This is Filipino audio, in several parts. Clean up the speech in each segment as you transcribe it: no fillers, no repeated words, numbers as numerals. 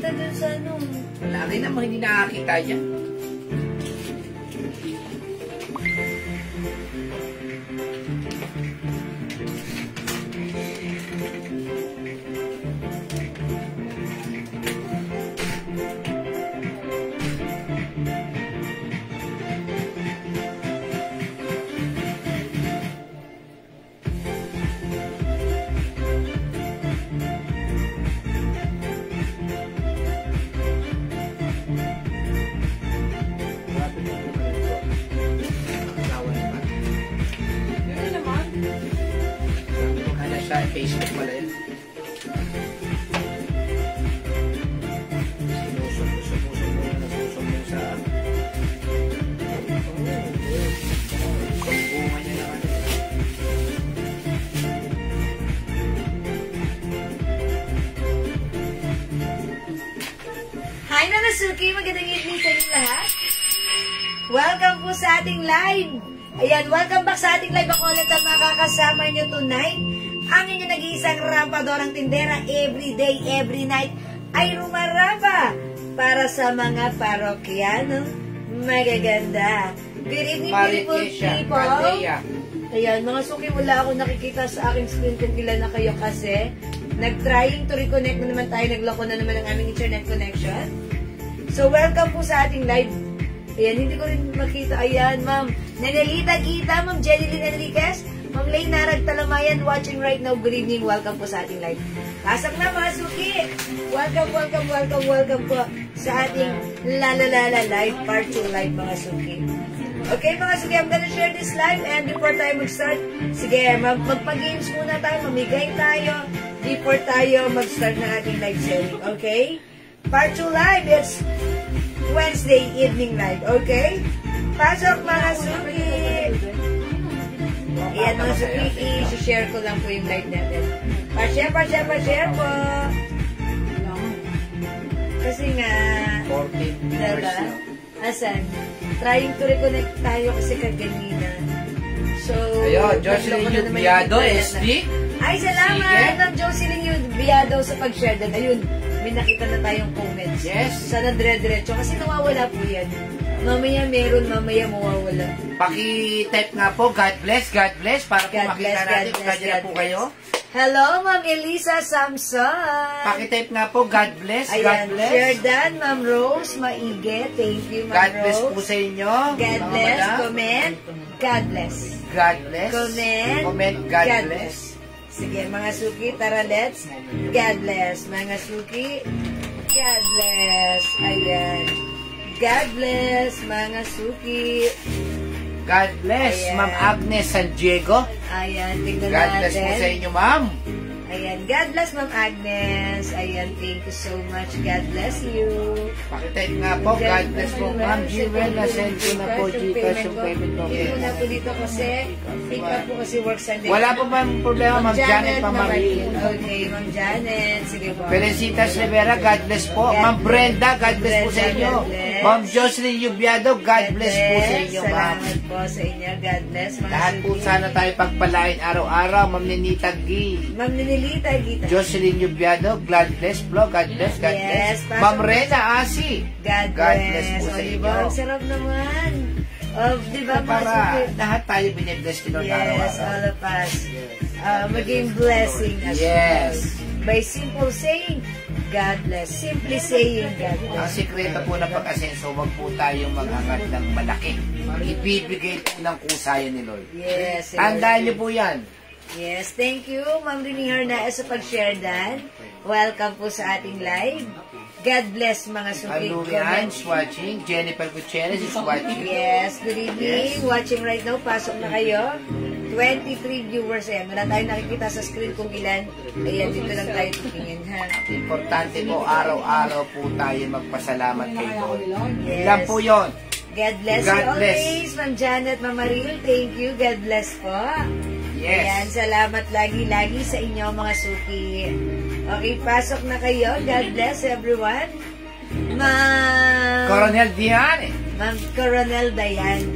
nakita dun sa ano. Wala rin naman, hindi nakakita dyan. Facebook pala yun. Sinusumbong sa bunga niya naman. Hi mga Suki! Magandang evening sa inyo lahat. Welcome po sa ating live. Ayan, welcome back sa ating live. Ako ulit ang makakasama nyo tonight. Ang inyong nag-iisang rampadorang tindera every day, every night ay rumarapa para sa mga parokyano magaganda. Good evening, beautiful people. Ayan, mga Suki, wala akong nakikita sa aking screen kung ilan na kayo kasi nag-trying to reconnect na naman tayo, nagloko na naman ang aming internet connection. So, welcome po sa ating live. Ayan, hindi ko rin makita. Ayan, Ma'am Nanelita Gita, Ma'am Jenilyn Enriquez, Ma'am Leynarag Talamayan watching right now. Good evening. Welcome po sa ating live. Pasok na mga Suki. Welcome, welcome, welcome, welcome po sa ating Lalalala live, part 2 live mga Suki. Okay mga Suki, I'm gonna share this live and before tayo mag-start, sige, magpa-games muna tayo, mamigay tayo before tayo mag-start na ating live selling. Okay? Part 2 live, it's Wednesday evening live. Okay? Pasok mga Suki. Ayan mga Suki, i-share ko lang po yung live natin. Pa-share po. Kasi nga, 14 viewers diba? na. Asan? Trying to reconnect tayo kasi kaganina. So, ayun, Jocelyn Yubiado, SD. Ay, salamat, Ma'am Jocelyn Yubiado sa pag-share din. Ayun, may nakita na tayong comments. Yes. Sana dire-diretso kasi nawawala po yan. Mamaya meron, mamaya mawawala. Paki-type nga po, God bless, para po makita natin kung ganyan po kayo. Hello, Ma'am Elisa Samson. Paki-type nga po, God bless, Ayan, God bless. share dan, Ma'am Rose Maige. Thank you, Ma'am God Rose. bless po sa inyo. God bless, comment, God bless. God bless. Comment, God bless. Sige, mga Suki, tara, let's. God bless. Mga Suki, God bless. Ayan. God bless, mga Suki. God bless, Ma'am Agnes San Diego. Ayan, tignan God natin. bless po sa inyo, Ma'am. Ayan, God bless, Ma'am Agnes. Ayan, thank you so much. God bless you. Pakitype nga po, God bless po, Ma'am Jewel. Na-send ko na po, Gcash yung payment mo. Hindi ko na po dito kasi pick up po kasi work Sunday. Wala po bang problema, Ma'am Janet Pamarin. Okay, Ma'am Janet. Sige po. Felicitas Rivera, God bless po. Ma'am Brenda, God bless po sa inyo. Ma'am Jocelyn Yubiado, God bless po sa inyo, Ma'am. Salamat po sa inyo. God bless. Lahat po sana tayo pagpalain araw-araw. Ma'am Ninita G. Ma'am Ninilita Gita. Jocelyn Yubiado, God bless po. God bless, God bless. Ma'am Rena Asi. God bless po sa inyo. Ang sarap naman. Diba, para lahat tayo binibless kino araw-araw. Yes, all of us. Maging blessing as well. By simple saying, God bless. Simply saying, God bless. Ang sikreto po ng pag-asenso, huwag po tayong mag-angat ng malaki. Ibibigay po ng kusaya ni Lord. Yes. Tandaan niyo po yan. Yes, thank you, Ma'am Rini Hernaez sa pag-share dan. Welcome po sa ating live. God bless mga Suki. Alulian is watching. Jennifer Gutierrez is watching. Yes, good evening. Yes. Watching right now. Pasok na kayo. 23 viewers. Ayan, wala tayong nakikita sa screen kung ilan. Ayan, dito lang tayo titingin, ha? Importante po, araw-araw po tayo magpasalamat kay Lord. Yes. Ilan po yun? God bless you always. Ma'am Janet, Ma'am Maril, thank you. God bless po. Yes. Ayan, salamat lagi-lagi sa inyo mga Suki. Okay, pasok na kayo. God bless everyone. Ma'am Coronel Diane. Ma'am Coronel Diane.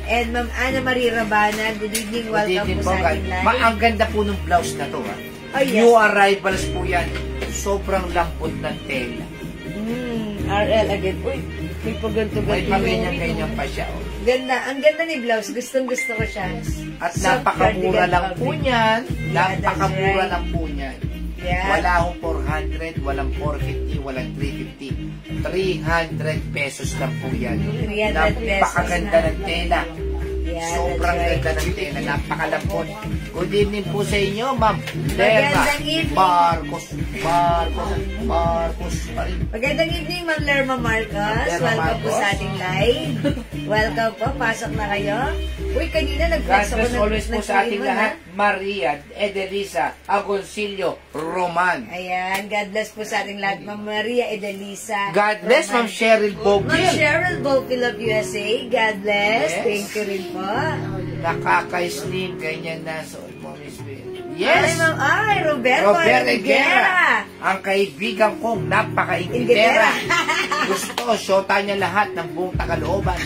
And Ma'am Ana Marie Rabana. Good evening. Welcome po sa ating live. Ang ganda po ng blouse na to. Ha? Oh, yes. New arrivals po yan. sobrang lambot ng tela. RL again. Uy, may paganto-ganto. May paganyan-ganyan pa siya. Oh. Ganda. Ang ganda ni blouse. Gustong-gusto ko siya. At napakamura lang po niyan. Napakamura lang po niyan. Yeah. Wala akong 400, walang 450, walang 350. 300 pesos lang po yan. 300 pesos. Napakaganda ng tela. Yeah, sobrang ganda ng tela. Napakalambot. Good evening po sa inyo, Ma'am Lerma. Marcos pa rin. Magandang evening, Ma'am Lerma Marcos. Welcome po sa ating live. Welcome po. Pasok na kayo. Uy, kanina nag-flex ako. God bless always po sa ating lahat. Maria, Edelisa, Agoncillo, Roman. Ayan. God bless po sa ating lahat. Ma'am Maria, Edelisa. God bless, Ma'am Cheryl Bogil. Ma'am Cheryl Bogil of USA. God bless. Yes. Thank you rin po. Nakaka-slim, ganyan na. Yes! Ay, Roberto Higuera. Ang kaibigan kong napaka-ingitera. Gusto, syota niya lahat ng buong Tagalooban.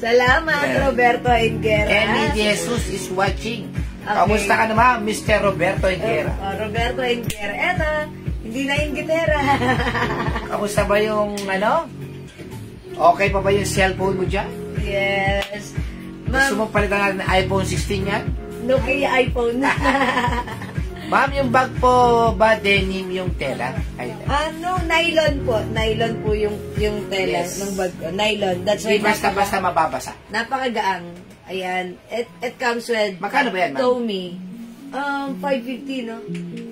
Salamat, Roberto Higuera. Ellie Jesus is watching. Okay. Kamusta ka naman, Mr. Roberto Higuera? Roberto Higuera. Eto, hindi na ingitera. Kamusta ba yung, okay pa ba yung cellphone mo dyan? Yes. Gusto mo palitan natin ng iPhone 16 yan? Nokia iPhone. Ma'am, yung bag po ba denim yung tela? Nylon po. Nylon po yung tela ng bag ko. Nylon. That's why basta mababasa. Napakagaang. Ayan. It comes with magkano ba yan, ma'am? Tommy. 550, no?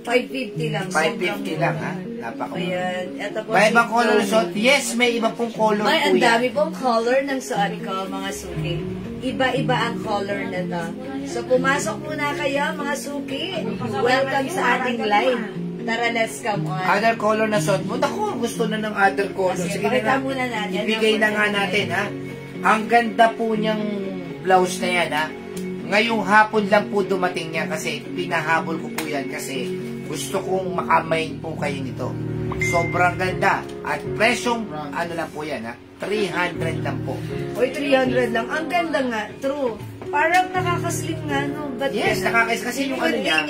550 lang. 550 lang, ha? Napakamura. Ayan. Ito po may ibang color suot? Yes, may iba pong color po yan. Ang dami pong color ng suot ko, mga suki. Iba-iba ang color na to. So, pumasok muna kayo, mga suki. Welcome sa ating live. Tara, let's come on. Other color na suot mo? Naku, gusto na ng other color. Sige na muna natin. Ibigay na nga natin, ha? Ang ganda po niyang blouse na yan, ha? Ngayong hapon lang po dumating niya kasi pinahabol ko po yan kasi gusto kong makamain po kayo nito. Sobrang ganda. At presyong, lang po yan, ha? 300 lang po. Oy, 300 lang. Ang ganda nga. True. Parang nakakaslim nga, no? But yes, nakakaslim. Kasi yung niya,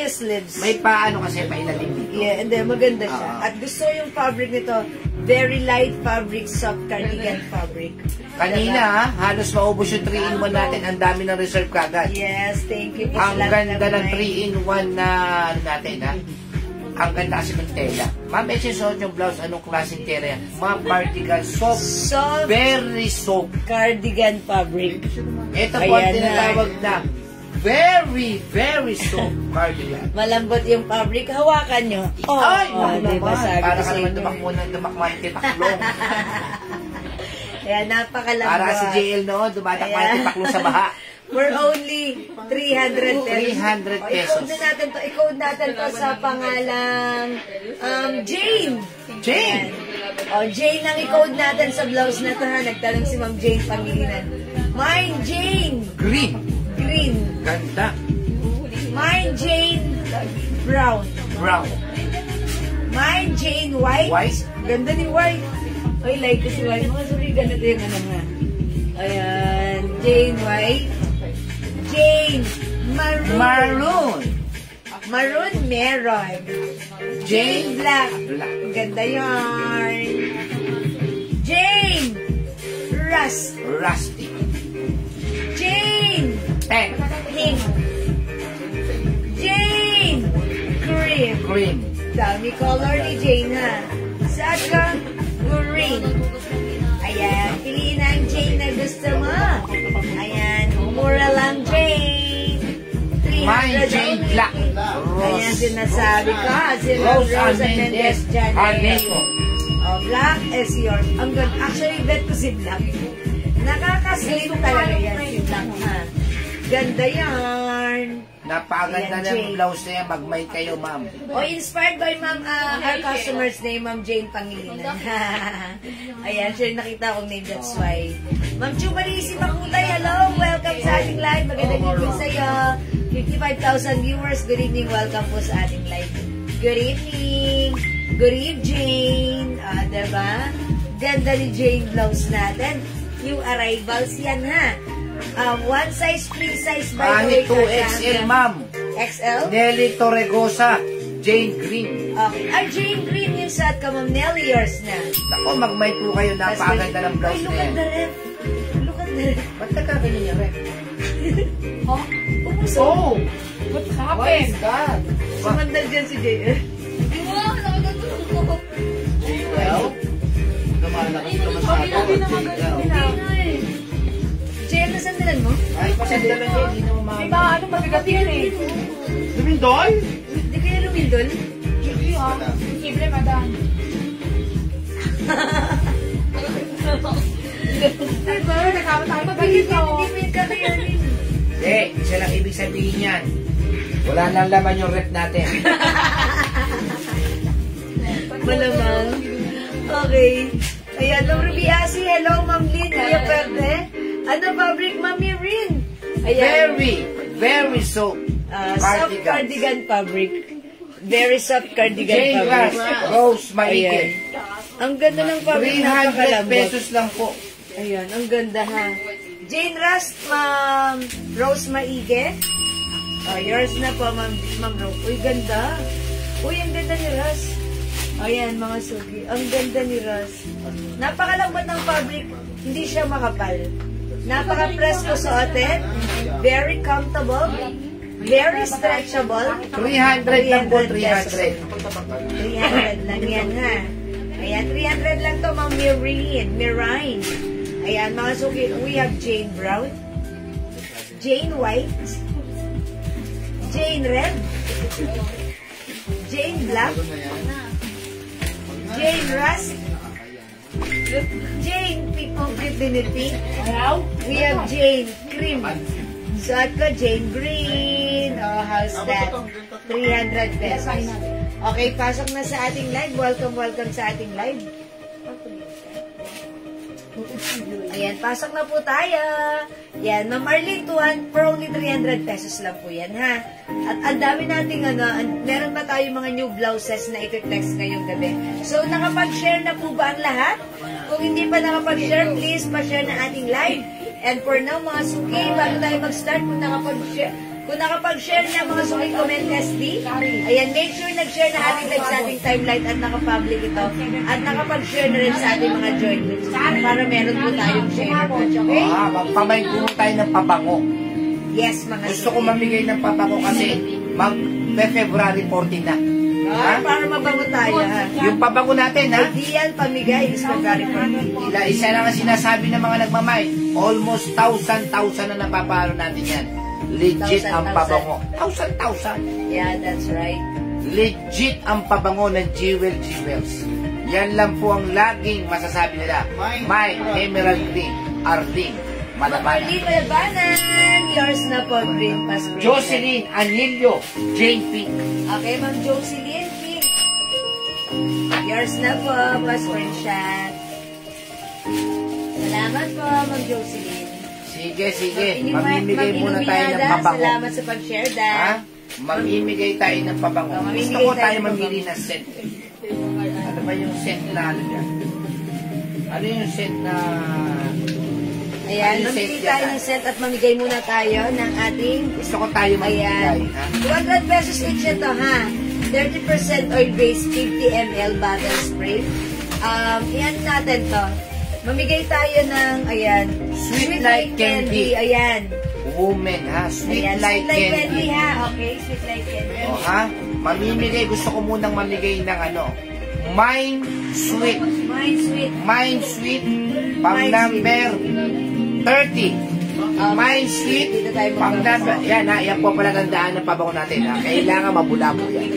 may paano kasi pailalim dito. Yeah, and then maganda siya. At gusto yung fabric nito, very light fabric, soft cardigan fabric. Kanina, halos maubos yung 3-in-1 natin. Ang dami ng reserve kagad. Yes, thank you. Ang ganda ng 3-in-1 na natin, ha? Ang ganda kasi ng tela. Ma'am, suot yung blouse, anong klaseng tela yan? Ma'am, cardigan, soft, very soft. Cardigan fabric. Ito po ang tinatawag na very, very soft cardigan. Malambot yung fabric. Hawakan nyo. Ay, diba, para ka naman dumakman titaklong. Kaya napakalambot. Para si JL noon, dumadakman titaklong sa baha. For only 300 pesos. 300 pesos. I-code natin to sa pangalang Jane. Jane? Jane ang i-code natin sa blouse na to, ha. Nagtanong si Ma'am Jane Pangilinan. Mine Jane. Green. Green. Ganda. Mine Jane Brown. Brown. Mine Jane White. White. Ganda ni White. Ay, like ko si White. Mga sabi, ganito yung nga. Ayan. Jane White. Jane Maroon. Maroon. Maroon Meron. Jane Black. Ganda yarn. Jane Rusty. Jane Pink. Jane Cream. Dami color ni Jane, ha. Saka green. Ayan, piliin na ang Jane na gusto mo. Ayan, mura lang Jane. 300 My Jane Black. Ayan, sinasabi ko. Rose Mendez dyan. Black is yours. Ang good. Actually, bet ko si Black. Nakakaslim talaga yan si Black, ha. Ganda yan. Napakaganda ng blouse na yan. Mag-may kayo, ma'am. Inspired by ma'am, our customers name, Ma'am Jane Pangilinan. Ayan, siya nakita akong name, that's why. Ma'am Chumarisi Makutay, hello! Welcome sa ating live. Magandang evening sa'yo. 55,000 viewers. Good evening. Welcome po sa ating live. Good evening. Good evening, Jane. Diba? Ganda ni Jane blouse natin. New arrivals yan, ha? One size, free size by the way. 2XL, ma'am. XL? Nelly Torregosa. Jane Green. Okay. Ay, Jane Green yung sa at Ma'am Nelly, yours na. Nako, mag-may po kayo. Napakaganda ng blouse Ay, na look at yan. the ref. Look at the ref. Ba't nagkaganyan yung ref? Oh, umuso. Oh! What What happened? is that? Sumandal dyan si Jane. Wow, nakagano'n ko. Well, lumalaki ka masyado. Jane, nasandalan mo? Ay, pasandalan yan. Hindi na Di umami. ba, ano, mabigat yan eh. Lumindol? Di kayo lumindol? Hindi ah. Posible, madam. Diba? Nagkama tayo Bakit mabilis yan? ako. Hindi mo kakayanin. Isa lang ibig sabihin yan. Wala nang laman yung ref natin. Malamang. Okay. Ayan, Ma'am Rubiasi. Hello, Ma'am Lynn. Kuya Perde. Ano, fabric, Mami Rin? Ayan. Very soft. Soft cardigan fabric. Very soft cardigan Jane Grass, fabric. Rose Ayan. Maigil. Ang ganda ng fabric. 300 Napakalambot. pesos lang po. Ayan, ang ganda ha. Jane Rust, Ma'am Rose Maige. Yours na po, Ma'am Rose. Uy, ganda. Uy, ang ganda ni Rust. Ayan, mga sugi. Ang ganda ni Rust. Napakalambot ng fabric. Hindi siya makapal. Napaka-presko suotin. Very comfortable. Very stretchable. 300 lang po, 300. 300 lang yan ha. Ayan, 300 lang to, Ma'am Mirine. Ayan, mga suki, we have Jane Brown, Jane White, Jane Red, Jane Black, Jane Rust, Jane Pink, complete din ni Pink. We have Jane Cream. Suot ko, Jane Green. Oh, how's that? 300 pesos. Okay, pasok na sa ating live. Welcome sa ating live. Ayan, pasok na po tayo. Yan, Ma'am Arlene, for only 300 pesos lang po yan, ha? At ang dami nating, meron pa tayo mga new blouses na i-flex ngayong gabi. So, nakapag-share na po ba ang lahat? Kung hindi pa nakapag-share, please pa-share na ating live. And for now, mga suki, bago tayo mag-start, kung nakapag-share na mga suki comment SD, ayan, make sure nag-share na ating live sa ating timeline at nakapublic ito. At nakapag-share na rin sa ating mga join groups para meron po tayong share. Okay? Magpamay po tayo ng pabango. Yes, mga Gusto ko mamigay ng pabango kasi February 14 na. Para mabango tayo, ha? Yung pabango natin, ha? Ideal pamigay is February 14. Isa lang ang sinasabi ng mga nagmamay. Almost 1,000 na napapalo natin yan. Legit ang pabango. 1,000. Yeah, that's right. Legit ang pabango ng Jewels. Yan lang po ang laging masasabi nila. My Emerald Green, Arling, Malabanan. Marlene Malabanan, yours na po, Green Pass. Jocelyn Anilio, Jane Pink. Okay, Ma'am Jocelyn Pink. Yours na po, Pass Screenshot. Salamat po, Ma'am Jocelyn. Sige. Mamimigay muna tayo ng pabango. Salamat sa pag-share, Dan. Ha? Mamimigay tayo ng pabango. Gusto ko tayo mamili ng scent. Ano ba yung scent na ano yan? Ano yung scent na... Ayan, Ano yung mamili scent tayo yan, ng scent at mamigay muna tayo ng ating... Gusto ko tayo mamimigay. Ayan. 200 pesos each ito, ha? 30% oil-based 50 ml bottle spray. Yan natin to. Mamigay tayo ng, ayan, Sweet like candy. Ayan. Woman, ha? Sweet Ayan, like candy. ha? Okay, sweet like candy. O, ha? Mamimigay, gusto ko munang mamigay ng ano, Mind Sweet. Mine sweet. Pang Mind number 30. Mind Sweet. Dito tayo Pang magpapasok. number, yan ha, yan po pala tandaan ng pabango natin, ha? Kailangan mabula po yan.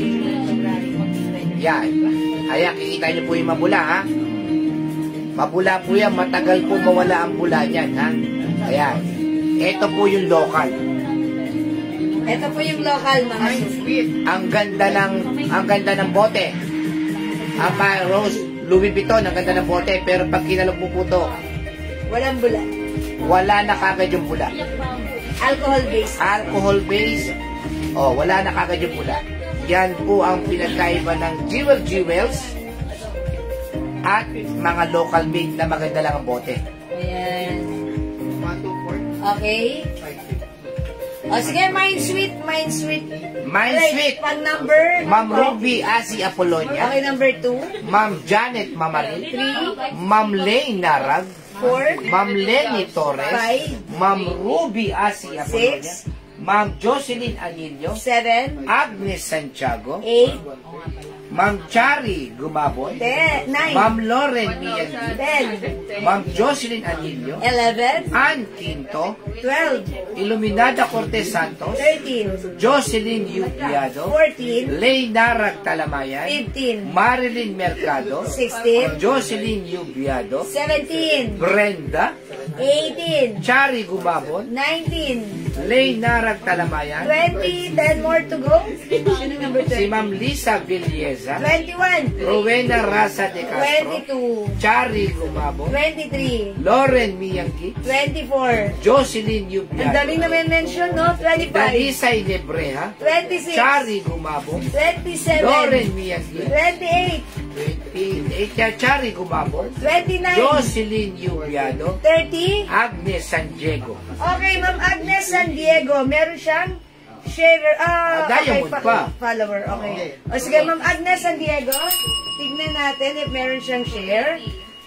Yan. Ayan, kikita niyo po yung mabula, ha? Mabula po yan, matagal po mawala ang bula niyan, ha? Ayan. Ito po yung local. Ito po yung local, mga sweet. Ang ganda ng bote. Rose, Louis Vuitton, ang ganda ng bote, pero pag kinalog mo po to, Walang bula. wala na kagad yung bula. Alcohol-based. Alcohol base, wala na kagad yung bula. Yan po ang pinagkaiba ng Jewels at mga local made na maganda lang ang bote. Ayan. Okay. O sige, Mind Sweet, Mind Sweet. Mind Alright, Sweet. pang number. Ma'am Ruby Asi Apolonia. Okay, number 2. Ma'am Janet Mamaril. 3. Ma'am Lane Narag. 4. Ma'am Lenny Torres. 5. Ma'am Ruby Asi Apolonia. 6. Ma'am Jocelyn Anillo. 7. Agnes Santiago. 8. Ma'am Chari Gumabon. 10. 9. Ma'am Lauren Miyan. 10. Ma'am Jocelyn Anillo. 11. Ann Quinto. 12. Iluminada Cortez Santos. 13. Jocelyn Yupiado. 14. Lay Narag Talamayan. 15. Marilyn Mercado. 16. Jocelyn Yubiado. 17. Brenda. 18. Chari Gumabon. 19. Lay Narag Talamayan. 20. 10 more to go. Sino number Si 20? Ma'am Lisa Villeza. 21. Rowena Raza de Castro. 22. Chari Gumabon. 23. Lauren Miyangki. 24. Jocelyn Ang Yubiado. daming naman mention, no? 25. Dalisay Nebreha. 26. Chari Gumabon. 27. Lauren Miyangki. 28. 28. Chari Gumabon. 29. Jocelyn Yubiado. 30. Agnes San Diego. Okay, Ma'am Agnes San Diego. Meron siyang sharer. Diamond pa. Follower, okay. O sige, Ma'am Agnes San Diego. Tignan natin if meron siyang share.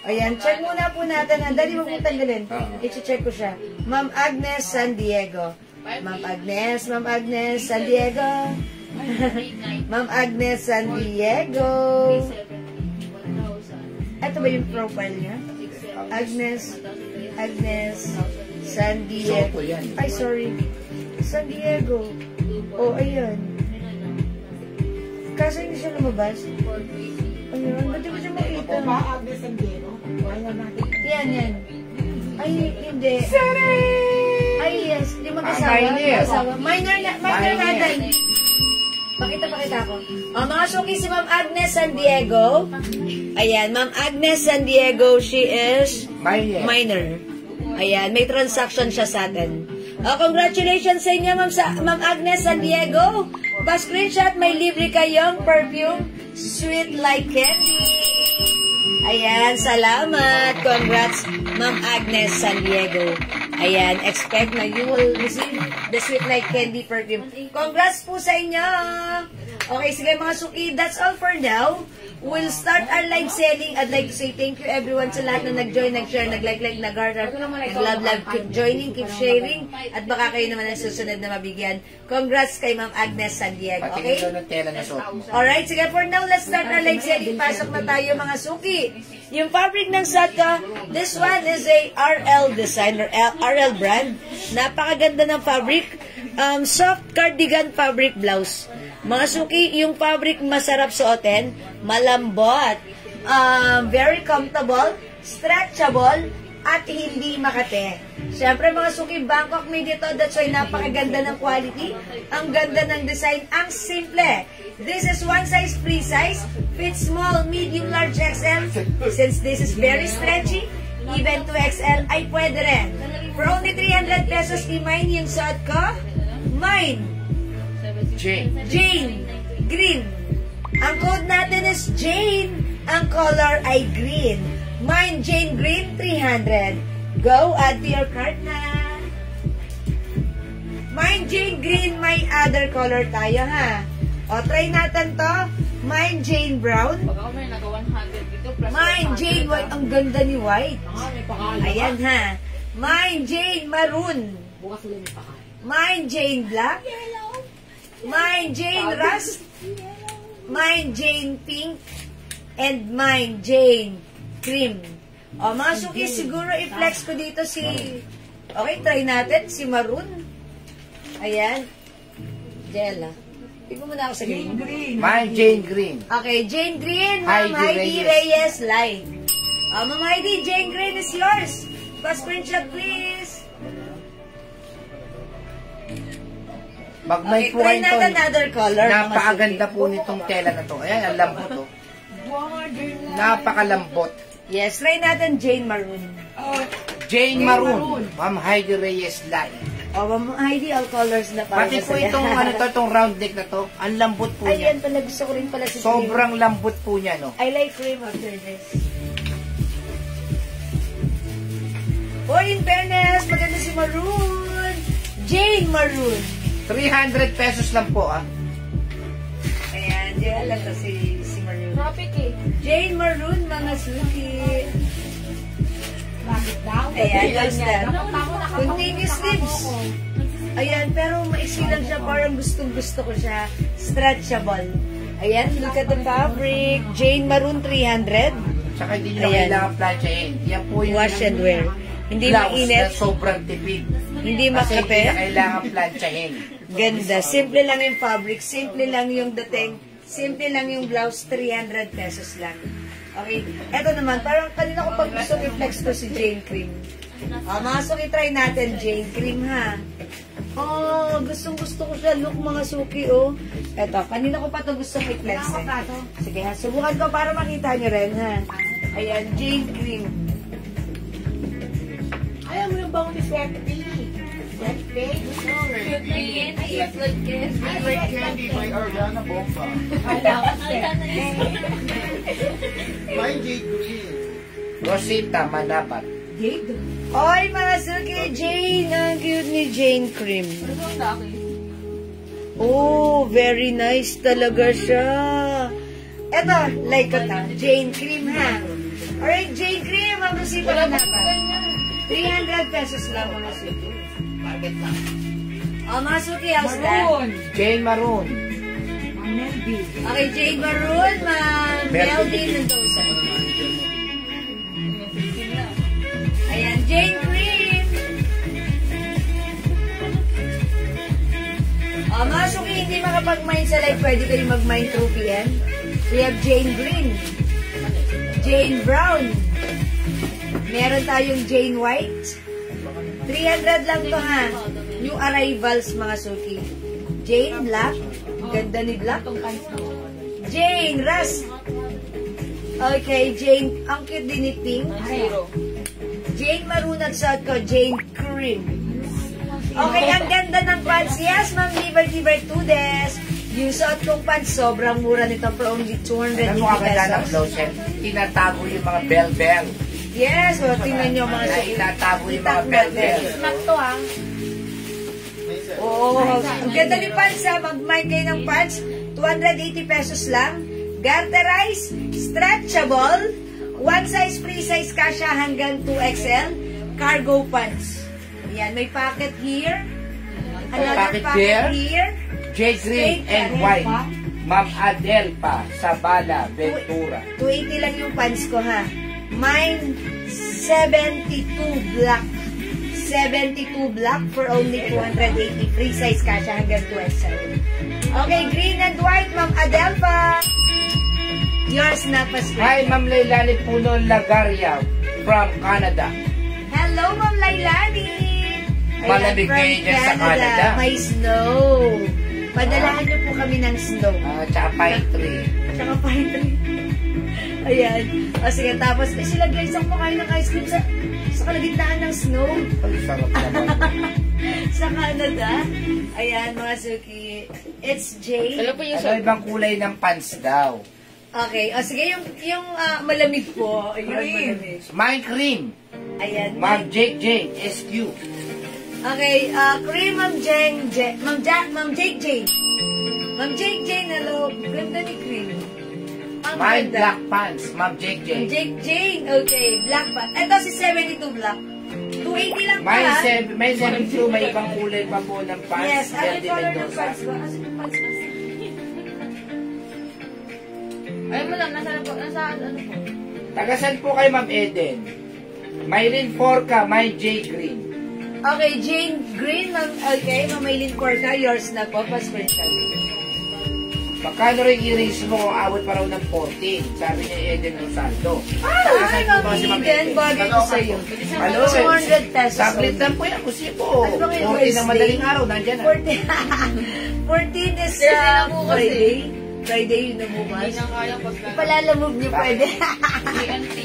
Ayan, check muna po natin. Dali mo po tanggalin. I-check ko siya. Ma'am Agnes San Diego. Ma'am Agnes San Diego. Ma'am Agnes San Diego. Ito ba yung profile niya? Agnes San Diego. Soto yan. Ay, sorry. San Diego. Oh, ayan. Kaso hindi siya lumabas. Ayun, ba't di ko siya makita? Agnes San Diego. Wala natin. Yan. Ay, hindi. Ay, yes. Di mag-asawa. Minor. Minor natin. Pakita ko. Mga suki si Ma'am Agnes San Diego. Ayan, Ma'am Agnes San Diego, she is minor. Ayan, may transaction siya sa atin. Congratulations sa inyo, Ma'am Agnes San Diego. Pa-screenshot, may libre kayong perfume, sweet like candy. Ayan, salamat. Congrats, Ma'am Agnes San Diego. Ayan, expect na you will receive the sweet like candy perfume. Congrats po sa inyo. Okay, sige mga suki, that's all for now. We'll start our live selling. I'd like to say thank you everyone sa lahat na nag-join, nag-share, nag-like, nag-heart, nag-love, keep joining, keep sharing, at baka kayo naman ang susunod na mabigyan. Congrats kay Ma'am Agnes San Diego, okay? Patingin daw ng tela na suot mo. Alright, sige, for now, let's start our live selling. Pasok na tayo mga suki. Yung fabric ng Satka, this one is a RL design or RL brand. Napakaganda ng fabric. Soft cardigan fabric blouse. Mga suki, yung fabric masarap suotin, malambot, very comfortable, stretchable, at hindi makate. Siyempre mga suki, Bangkok made ito, that's why napakaganda ng quality, ang ganda ng design, ang simple. This is one size, free size, fits small, medium, large, XL. Since this is very stretchy, even 2XL ay pwede rin. For only 300 pesos, i-mine yung suot ko. Mine. Jane. Green. Ang code natin is Jane. Ang color ay green. Mine, Jane Green, 300. Go, add to your cart na. Mine, Jane Green, may other color tayo, ha? O, try natin to. Mine, Jane Brown. Baka may naka-100 dito. Mine, Jane White. Ang ganda ni White. May pangalan. Ayan, ha? Mine, Jane Maroon. Bukas ulit may pangalan. Mine, Jane Black. Mine, Jane Rust. Mine, Jane Pink. And mine, Jane Cream. O, mga suki, siguro i-flex ko dito si... Okay, try natin. Si Maroon. Ayan. Jella. Tignan mo na ako sa green. Ma'am Jane Green. Okay, Jane Green. Ma'am Heidi Reyes live. Ma'am Heidi, Jane Green is yours. Pa-screenshot, please. Magmay Okay, po try kayo natin ito. another color. mga Napakaganda suki. po nitong tela na to. Ayan, ang lambot to. Napakalambot. Yes, try natin Jane Maroon. Jane Maroon. Ma'am Heidi Reyes Live. Ma'am Heidi, all colors na para Pati po masaya. itong ano to, itong round neck na to, ang lambot po niya. Ayan pala, gusto ko rin pala si Sobrang lambot po niya, no? cream. I like cream after this. Oh, in fairness, maganda si Maroon. Jane Maroon. 300 pesos lang po, ah. Ayan, Jane lang to si Maroon. Traffic eh. Jane Maroon, mga suki. Bakit daw? Ayan, that's that. Dapat ako Continuous sleeves. Ayan, pero maiksi lang siya. Parang gustong-gusto ko siya. Stretchable. Ayan, look at the fabric. Jane Maroon, 300. Tsaka hindi nyo Ayan. kailangan planchahin. Yan po yung Wash and wear. Hindi blouse na mainit. sobrang tipid. Hindi Kasi hindi na makape. kailangan planchahin. Ganda. Simple lang yung fabric. Simple lang yung dating. Simple lang yung blouse. 300 pesos lang. Okay. Eto naman. Parang kanina ko pag gusto i-flex to si Jane Cream. Mga suki, try natin Jane Cream, ha? Oh, gustong-gusto ko siya. Look, mga suki, oh. Eto, kanina ko pa to gusto i-flex, eh. Sige, ha? Subukan ko para makita nyo rin, ha? Ayan, Jane Cream. Ayaw mo yung bang ni Sweaty. Sweaty? Like candy by Ariana Bomba. Mine Jade Green. Rosita, manapat. Jade? Oy, mga suki, Jane. Ang cute ni Jane Cream. Oh, very nice talaga siya. Eto, like ko na. Jane Cream, ha? Alright, Jane Cream. Ang Rosita na naman. 300 pesos lang, mga suki. Market lang. Oh, mga suki, how's that? Maroon. Jane Maroon. Melody. Okay, Jane Maroon, ma'am. Melody Mendoza. Ayan, Jane Cream. Oh, mga suki, hindi makapag-mine sa live. Pwede kayo mag-mine through PM. We have Jane Green. Jane Brown. Meron tayong Jane White. 300 lang to, ha? New arrivals, mga suki. Jane Black. Ganda ni Black. Jane Rust. Okay, Jane. Ang cute din ni Pink. Zero. Jane Maroon at suot ko, Jane Cream. Okay, ang ganda ng pants. Yes, Ma'am Liberty Bertudes. Yung suot kong pants, sobrang mura nito for only 280 Alam mo kaganda ng pesos. blouse yan? Tinatago yung mga bell-bell. Yes, o, tingnan nyo mga suki. Tinatago yung mga bell-bell. Snack to ah. Oo, ang ganda ni pants, ha. Mag-mind kayo ng pants. 280 pesos lang. Garterize, stretchable, one size, free size kasha hanggang 2XL, cargo pants. Ayan, may pocket here. Another Pocket pocket here. here. Jade Green and White. Ma'am Adel pa, Sabala, Ventura. 280 lang yung pants ko, ha. Mine, 72 black. 72 black for only 280. Free size kasha hanggang 2XL. Okay, green and white, Ma'am Adelpa. Yours na pa Hi, Ma'am Leilani Puno Lagaria from Canada. Hello, Ma'am Lailani. Ayan, Malamig from ngayon dyan sa Canada. May snow. Padalahan niyo po kami ng snow. Tsaka pine tree. Tsaka pine tree. Ayan. O sige, tapos sila guys, ang kumakain ng ice cream sa kalagitnaan ng snow. Ang sarap naman. Sa Canada. Ayan, mga suki. It's Jane. Alam po yung Ano ibang kulay ng pants daw? Okay. O sige, yung malamig po. Ayun, malamig. Mine cream. Ayan. Ma'am Jake Jane, SQ. Okay, cream Ma'am Jane, Ma'am Jake Jane. Ma'am Jake Jane, hello. Ganda ni cream. Ang Mine ganda. black pants, Ma'am Jake Ma'am Jane. Jake Jane, okay. Black pa. Ito si 72 black. 280 lang pa. May 72, may ibang kulay pa po ng pants. Yes, ano yung Verde color ng Mendoza. pants ko? Ano yung pants ko? Ayun mo lang, nasa ano po? Tagasan po kay Ma'am Eden. Maylin Forca, my J Green. Okay, Jane Green, Ma'am. Okay, Ma'am Maylin Corta, yours na po. Pa-screenshot. Magkano rin i-raise mo kung abot pa raw ng 14? Sabi niya Eden Rosaldo. Hi, Ma'am Eden. Bagay ko sa'yo. Hello, 200 pesos. Saglit lang po yan. Kasi po, Ano ba ngayon, 14 ng madaling Wednesday? araw, nandyan na. 14 is Thursday na bukas Friday. Friday yun na bukas. Hindi na kaya pag Palalamove niyo pwede. TNT.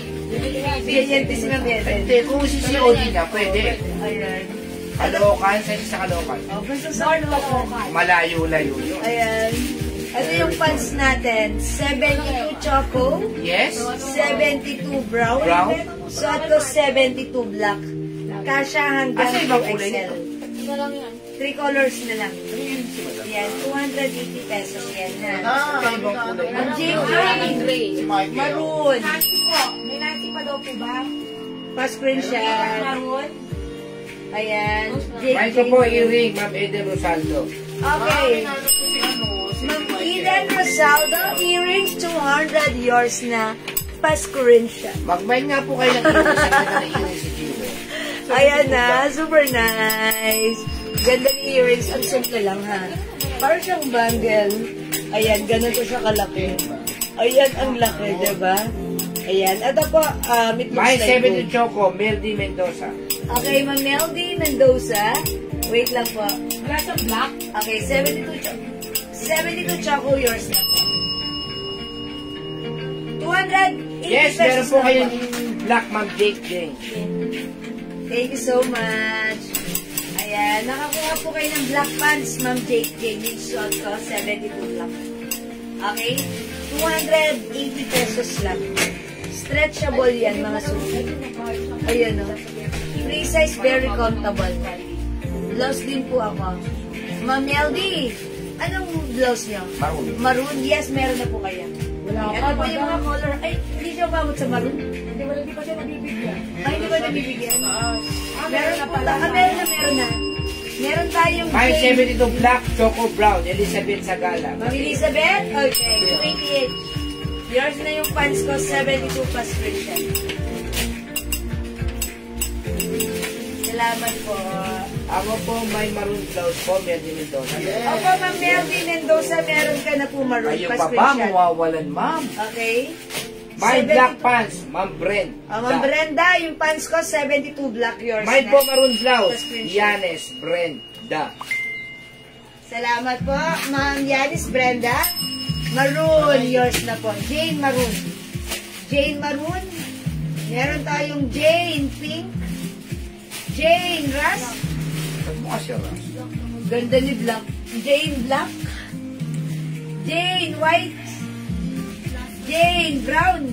Bigyan si Ma'am Eden. Hindi, kung si COD niya, pwede. Ayan. Kalokan, sa Kalokan. Oh, basta sa Malayo-layo yun. Ayan. Ito yung pants natin. 72 choco. Yes? 72 brown. Brown? So, ito 72 black. Kasha hanggang Asa ibang kulay 2XL. Ito lang yan. 3 colors na lang. Yan, 280 pesos yan na. Ang Jake Green, Si Michael. maroon. Nancy po. May Nancy pa daw po ba? Pa-screenshot. Maroon. Ayan. May ko po earring, Ma'am Eden Rosaldo. Okay. Ano po si ano? Si Ma'am Michael. Eden Rosaldo, earrings 200 yours na. Pa-screenshot. Magmain nga po kayo ng earring sa ganda ng earring si Jiwo. Ayan na, super nice. Ganda ni earrings. Ang simple lang ha. Parang siyang bangle. Ayan, ganito siya kalaki. Ayan, ang laki, diba? Ayan. Ito po, it looks May like 70 Choco, Meldy Mendoza. Okay, Ma'am Meldy Mendoza. Wait lang po. Wala sa black. Okay, 72 choco yours na po. 280 Yes, pesos meron po na kayo yung Black Ma'am Jake Jane. Thank you so much. Ayan, nakakuha po kayo ng black pants, Ma'am Jake Jane. Yung suot ko, 72 lang. Okay? 280 pesos lang. Stretchable yan, mga suit. Ayan o. Free size, very comfortable. Blouse din po ako. Ma'am Meldy, anong blouse niyo? Maroon. Maroon? Yes, meron na po kayo. Wala Ito po yung mga color. Ay, hindi siya umabot sa maroon. Hindi pa siya nabibigyan. Ay, hindi ba nabibigyan? Meron na pala. pala. Meron na. Meron tayong May Jane. 72 Black Choco Brown, Elizabeth Sagala. Ma'am Elizabeth? Okay, 288. Yours na yung pants ko, 72 plus free. Salamat po. Ako po may maroon blouse po, Meldy Mendoza. Opo, Ma'am Meldy Mendoza, meron ka na po maroon Kayo pa pa ba screenshot. mawawalan, ma'am? Okay. May 72 black pants, Ma'am Brent. Ma'am Brenda, yung pants ko, 72 black yours May na. po maroon blouse, Pa-screenshot. Yanes Brenda. Salamat po, Ma'am Yanis Brenda. Maroon, yours na po. Jane Maroon. Jane Maroon. Meron tayong Jane Pink. Jane Rust. Saan mo kasi Ras? Ganda ni Black. Jane Black. Jane White. Jane Brown.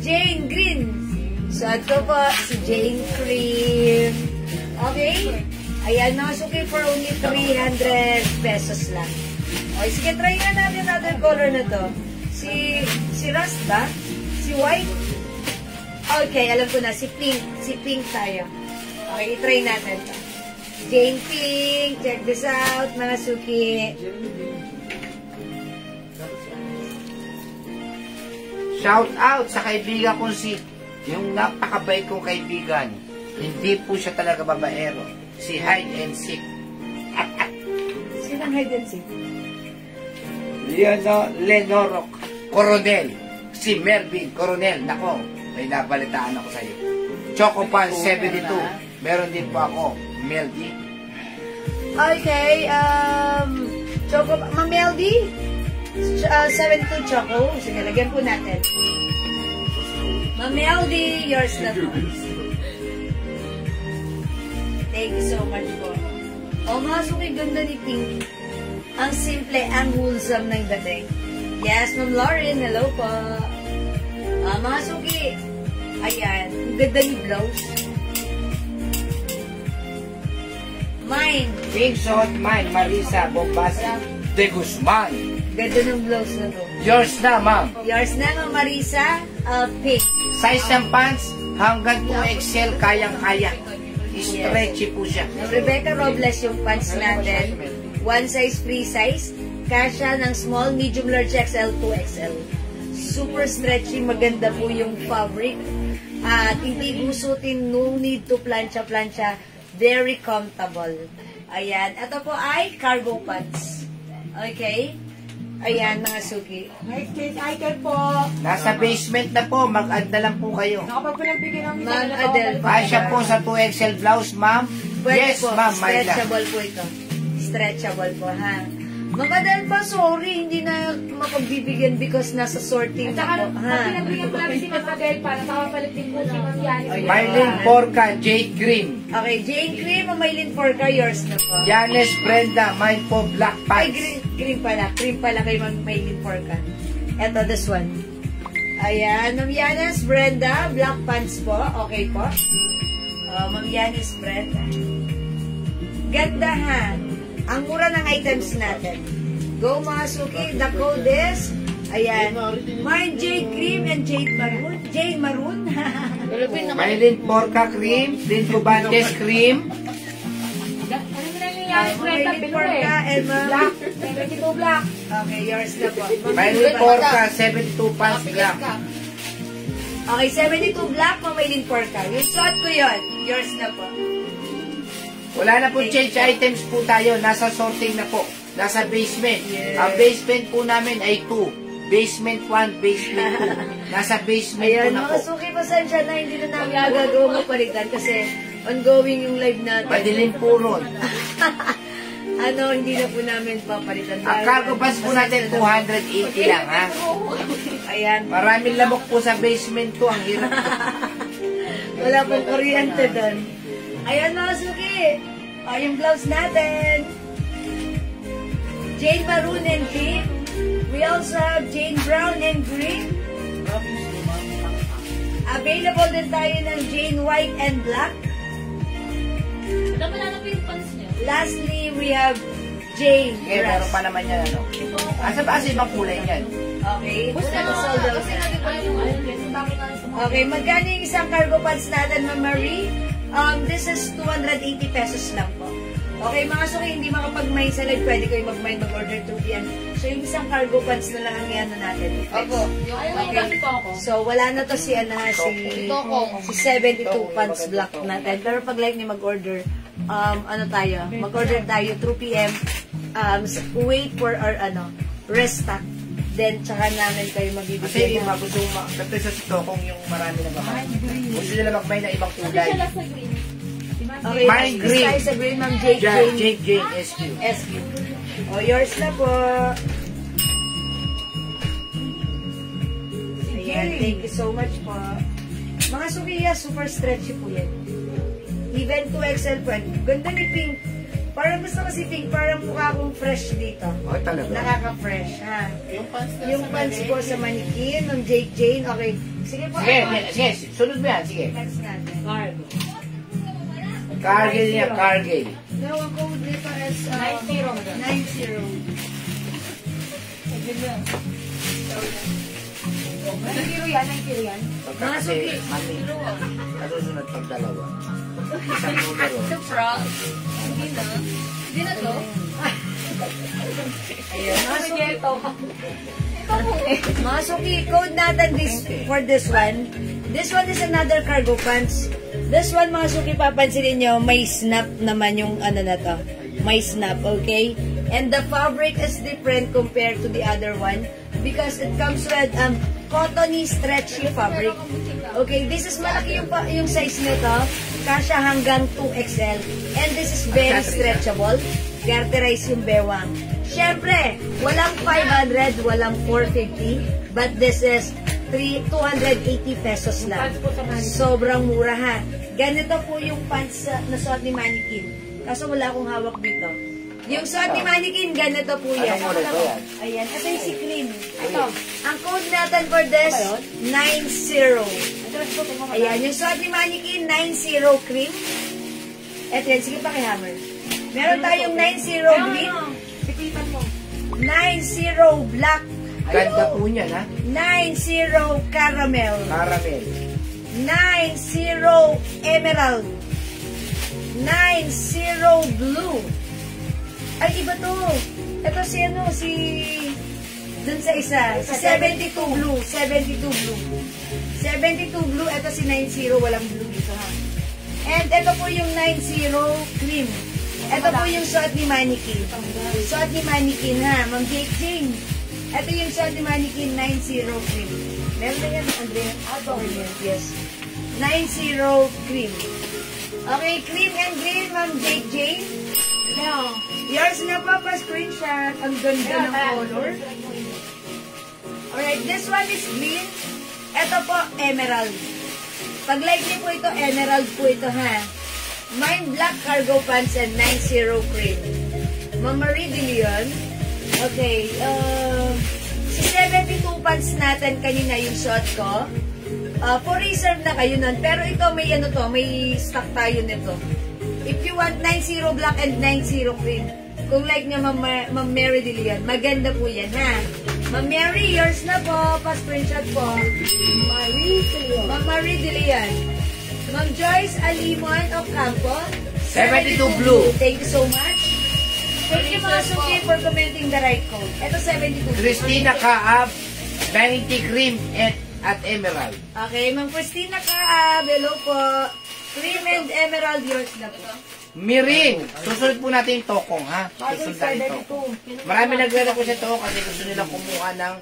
Jane Green. So, ito po, si Jane Cream. Okay? Ayan, nakasuki for only 300 pesos lang. Okay, sige, try nga natin another color na to. Si Rust ba? Si White? Okay, alam ko na, si Pink. Si Pink tayo. Okay, i-try natin to. Jane Pink, check this out, mga suki. Shout out sa kaibigan kong yung napakabait kong kaibigan. Hindi po siya talaga babaero. Si Hide and Seek. Sinang hide and seek? Lenoro Coronel. Si Melvin Coronel. Nako, may nabalitaan ako sa iyo. Choco Pan 72. Meron din po ako. Meldy. Okay, Choco, Ma'am Meldy? 72 Choco. Sige, lagyan po natin. Ma'am Meldy, yours na po. Thank you so much po. Oh, mga suki, ganda ni Pink. Ang simple, ang wholesome ng dating. Yes, Ma'am Lauren, hello po. Mga suki, ayan, ang ganda ni blouse. Mine. Pink Shot Mine, Marisa Bombasi de Guzman. Ganda ng blouse na to. Yours na, ma'am. Yours na, Ma'am Marisa, pink. Size ng pants, hanggang 2XL, kayang-kaya. Stretchy po siya. Rebecca Robles yung pants natin. One size, free size. Kasha ng small, medium, large, XL, 2XL. Super stretchy, maganda po yung fabric. At hindi gusutin, no need to plancha-plancha. Very comfortable. Ayan. Ito po ay cargo pants. Okay? Ayan, mga suki. Nice case item po. Nasa basement na po, mag-add na lang po kayo. Nakapag pinagbigyan ng Ma'am Adele. Asya po sa 2XL blouse, ma'am. Pwede Yes, po. ma'am, may lang. Stretchable po ito. Stretchable po, ha? Mga pa, sorry, hindi na mapagbibigyan because nasa sorting At saka, na po, ha? pag pinagbigyan po namin si Ma'am Adele para nakapalit din po si Ma'am Yanis. Mylene Porca, Jade Green. Okay, Jane Cream o Maylin Porca, yours na po. Yanes Brenda, mine po black Ay, pants. green pala. Cream pala kay Maylin Porca. Eto, this one. Ayan, Ma'am Yanis Brenda, black pants po. Okay po. Ma'am Yanis Brenda. Ganda ha. Ang mura ng items natin. Go mga suki. The code is, ayan, Mine Jade Cream and Jade Maroon. Jade Maroon. Maylin Porca Cream, Lin Cubantes Cream, Maylin Porca and Black. 72 Black. Okay, yours na po. Maylin Porca, 72 pants black. Okay, 72 Black, Maylin Porca. Yung suot ko yun. Yours na po. Wala na po change items po tayo. Nasa sorting na po. Nasa basement. Yes. Ang basement po namin ay 2. Basement 1, basement 2. Nasa basement po Ayan, na mga po. suki, pasensya na, hindi na namin magagawa magpalitan kasi ongoing yung live natin. Madilim po ron. Hindi na po namin papalitan. Ang cargo pass po natin 280 lang ha. Ayan. Maraming lamok po sa basement to. Ang hirap. Wala pong kuryente doon. Ayan mga suki. Yung gloves natin. Jane Maroon and Cream. We also have Jane Brown and Green. Available din tayo ng Jane White and Black. Lastly, we have Jane Okay, meron pa naman yan ano. Asa ba kasi ibang kulay yan? Okay. Okay, magkano yung isang cargo pants natin, Ma'am Marie? This is 280 pesos lang po. Okay, mga suki, hindi makapag-mine sa live, pwede kayo mag-mine, mag-order 2 p.m. So, yung isang cargo pants na lang ang yan natin. Opo. Okay. So, wala na to si, si 72 pants black natin. Pero pag like ni mag-order, mag-order tayo 2 p.m. Wait for our, restock. Then, tsaka namin kayo Kasi magbibigay. yung gusto kasi sa stokong yung marami na mamay. Gusto nila magmay na ibang kulay. Okay, Mine next green. tayo sa green, Ma'am Jake Jane. Jane SQ. SQ. O, yours na po. Ayan, thank you so much po. Mga sukiya, super stretchy po yan. Even 2XL po. Ganda ni Pink. Parang gusto ko si Pink, parang mukha akong fresh dito. Oh, talaga. Nakaka-fresh, ha? Yung pants Yung pants po sa manikin, ng Jake Jane. Okay, sige po. Sige, sunod mo yan, sige. Next natin. Cargill niya, Cargill. No, ang code dito is 90. Pagka kasi, mami, kasunod pag dalawa. Isang numero. Hindi na to? Mga suki, code natin for this one. This one is another cargo pants. This one, mga suki, papansinin nyo, may snap naman yung na to. May snap, okay? And the fabric is different compared to the other one because it comes with cottony stretchy fabric. Okay, this is malaki yung size nito. Kasya hanggang 2XL. And this is very stretchable. Garterize yung bewang. Siyempre, walang 500, walang 450. But this is 280 pesos lang. Sobrang mura ha. Ganito po yung pants na suot ni Mannequin. Kaso wala akong hawak dito. Yung suot ni Mannequin, ganito po yan. Anong oras ba yan? Ayan, ito yung si Cream. Ito. Ang code natin for this, 90. Ayan, yung suot ni Mannequin, 90 Cream. Ito yan, sige pakihammer. Meron tayong 90 green, 90 black, Ganda po niyan, ha? 90 caramel, Caramel. 90 emerald, 90 blue. Ay, iba to. Ito si dun sa isa. Si 72 blue. 72 blue. 72 blue. Ito si 90. Walang blue dito, ha. And ito po yung 90 cream. Ito po yung suot ni Mannequin. Suot ni Mannequin, ha. Ma'am Jake Jane. Ito yung suot ni Mannequin 90 cream. Meron na yan, Andrea. Yes. 90 cream. Okay, cream and green, Ma'am Jake Jane. No. Yours na po pa screenshot. Ang ganda ng color. Alright, this one is green. Ito po, emerald. Pag like niyo po ito, emerald po ito, ha. Mine black cargo pants and 90 cream. Mama Marie yun. Okay, si 72 pants natin kanina yung suot ko. For reserve na kayo nun. Pero ito, may may stock tayo nito. If you want 90 black and 90 cream, kung like niya Ma'am Mary De Leon, maganda po yan, ha? Ma'am Mary, yours na po. Pa-screenshot po. Ma'am Marie De Leon. Ma'am Joyce Alimon of Campo. 72 blue. Thank you so much. Thank you mga suki for commenting the right code. Ito 72. Christina Kaab, 90 cream at emerald. Okay, Ma'am Christina Kaab, hello po. Cream and emerald, yours na po. Mirin, susunod po natin yung tokong, ha? Susunod natin yung tokong. Marami nagre-request sa tokong kasi gusto nila kumuha ng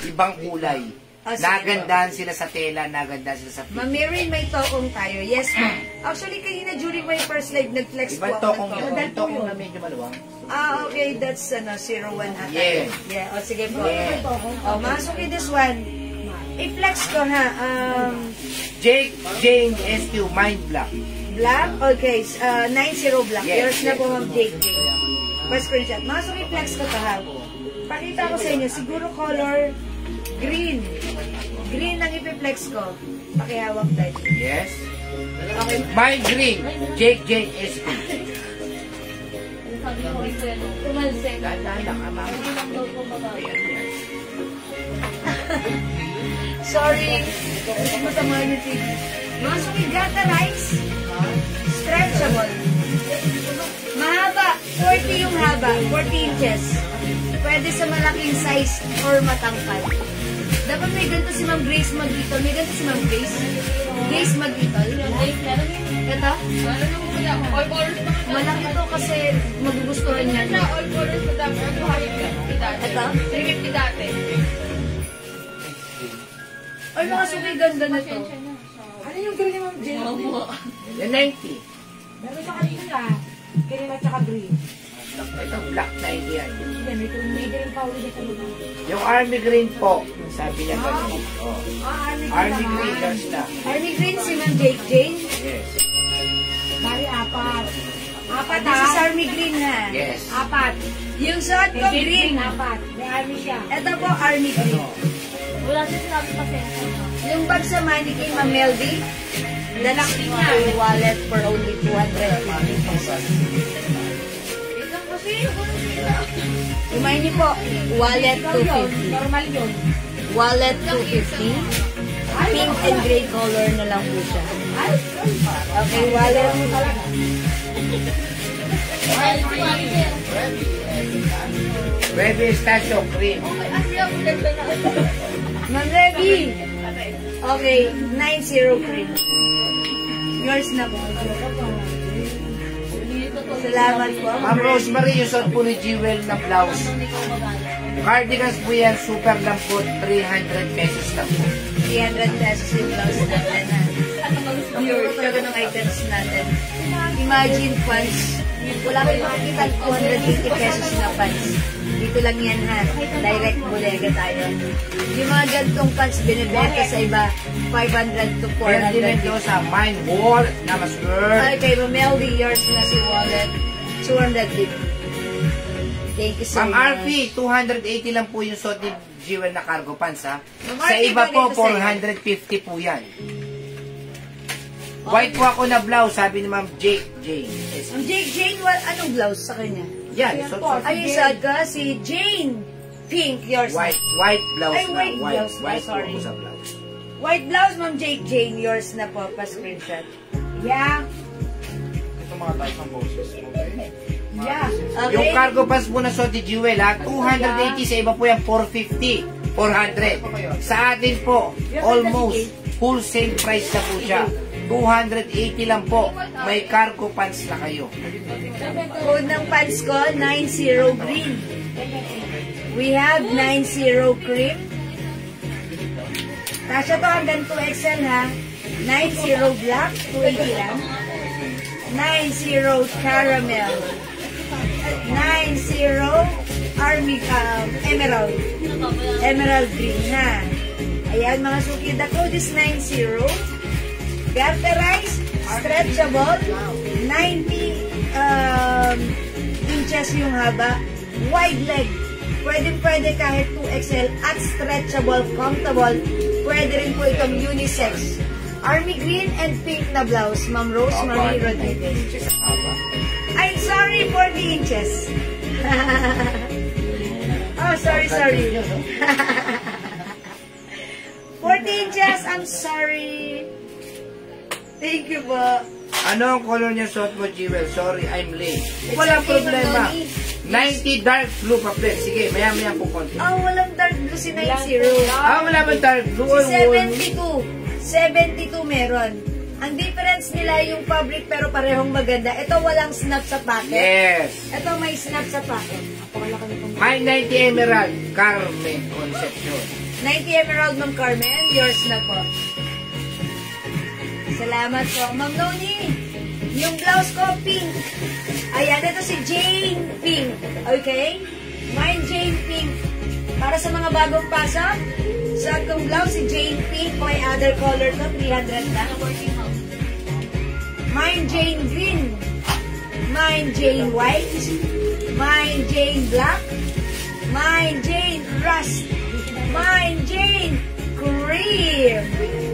ibang kulay. Nagandahan sila sa tela, nagandahan sila sa Ma'am Mirin, may tokong tayo. Yes, ma'am. Actually, kanina during my first live, nag-flex po ibang ako tokong ng yun. Yung tokong na medyo maluwang. Okay, that's 01 ata. Yeah. Yeah, o sige po. Yeah. O, masok in this one. I-flex ko, ha. Jake Jane SQ Mind Black. Black? Okay, 90 black. Yes, Yours na po, Ma'am Jake. Pa-screenshot. Masok i-flex ko to, ha. Pakita ko sa inyo, siguro color green. Green ang ipiplex ko. Pakihawak tayo. Yes. Okay. Mind Green, Jake Jane SQ. Tumalsik. Dahan lang, ama. Sorry. Hindi ko tamahan yung TV. Masok i-gata rice. Stretchable. Mahaba. 40 yung haba. 40 inches. Pwede sa malaking size or matangkad. Dapat may ganito si Ma'am Grace Magditol. May ganito si Ma'am Grace. Grace Magditol. Ito? Malaki to kasi magugustuhan niya. Ito? 350 dati. Ay, mga suki ganda na to. Ano yung green ni Ma'am Jane? Yung 90. Meron sa kanila. Green at saka green. Ito black 90 yan. May green pa ulit ito. Yung army green po, sabi niya ba? Oh. Army green, yours na. Army Green si Ma'am Jake Jane. Yes. Bali, apat. Apat This is Army Green ha. Yes. Apat. Yung suot ko May green. apat. May army siya. Ito po Army Green. Wala siya sinabi pa siya. Yung bag sa mannequin Ma'am Meldy. That's my wallet for only 250 pesos. Kumain niyo po, wallet 250. Normal yun. Wallet 250. Pink and gray color na lang po siya. Okay, wallet. Baby Stasio Cream. Ma'am Revy. Okay, 90 cream. Yours na po. Salamat po. Ma'am Rosemary, yung suot po ni Jewel na blouse. Cardigans po yan, super lang po, 300 pesos lang po. 300 pesos yung blouse natin. Pure talaga ng items natin. Imagine pants. Wala kayo makikita 280 pesos na pants. Dito lang yan ha. Direct bulega tayo. Yung mga gantong pants binibenta sa iba, 500 to Kaya din 400. ito sa Mind Wall na mas girl. Okay, Melody, yours na si wallet. 250. Thank you so Ma'am much. RP, 280 lang po yung suot ni Jewel na cargo pants ha. Ma'am Sa RP, iba po, ganito sa'yo. 450 po yan. White po ako na blouse, sabi ni Ma'am Jake Jane. Ang Jake Jane, anong blouse sa kanya? Yan, suot. Ay, sad ka, si Jane. Pink, yours. White blouse Ay, na. white blouse na, White po sorry. ako sa blouse. White blouse, Ma'am Jake Jane. Yours na po, pa-screenshot. Yeah. Ito mga type ng boses. Okay? Yeah. Yung Okay. cargo pants po na suot ni Jewel ha, 280 sa iba po yan, 450, 400. Sa atin po, almost wholesale price na po siya. 280 lang po. May cargo pants na kayo. Code ng pants ko, 90 green. We have 90 cream. Kasya to hanggang 2XL ha. 90 black, 280 lang. 90 caramel. 90 army, emerald. Emerald green ha. Ayan mga suki. The code is 90. Garterized, stretchable, 90 inches yung haba, wide leg. Pwede kahit 2XL at stretchable, comfortable. Pwede rin po itong unisex. Army green and pink na blouse, Ma'am Rosemary Rodriguez. Inches ang haba. I'm sorry, 40 inches. Oh, sorry. 40 inches, I'm sorry. Thank you po. Ano ang color niya suot mo, Jewel? Sorry, I'm late. It's Walang okay, problema. Manoni. 90 dark blue pa, please. Sige, maya-maya po konti. Oh, walang dark blue si 90. Wala ba dark blue? Si 72 meron. Ang difference nila yung fabric pero parehong maganda. Ito walang snap sa packet. Yes. Ito may snap sa packet. My 90 Emerald, Carmen Concepcion. 90 Emerald, Ma'am Carmen. Yours na po. Salamat po. Ma'am Noni, yung blouse ko, pink. Ayan, ito si Jane Pink. Okay? Mine Jane Pink. Para sa mga bagong pasok, sa akong blouse si Jane Pink. May other color to, 300 na. Mine Jane Green. Mine Jane White. Mine Jane Black. Mine Jane Rust. Mine Jane Cream.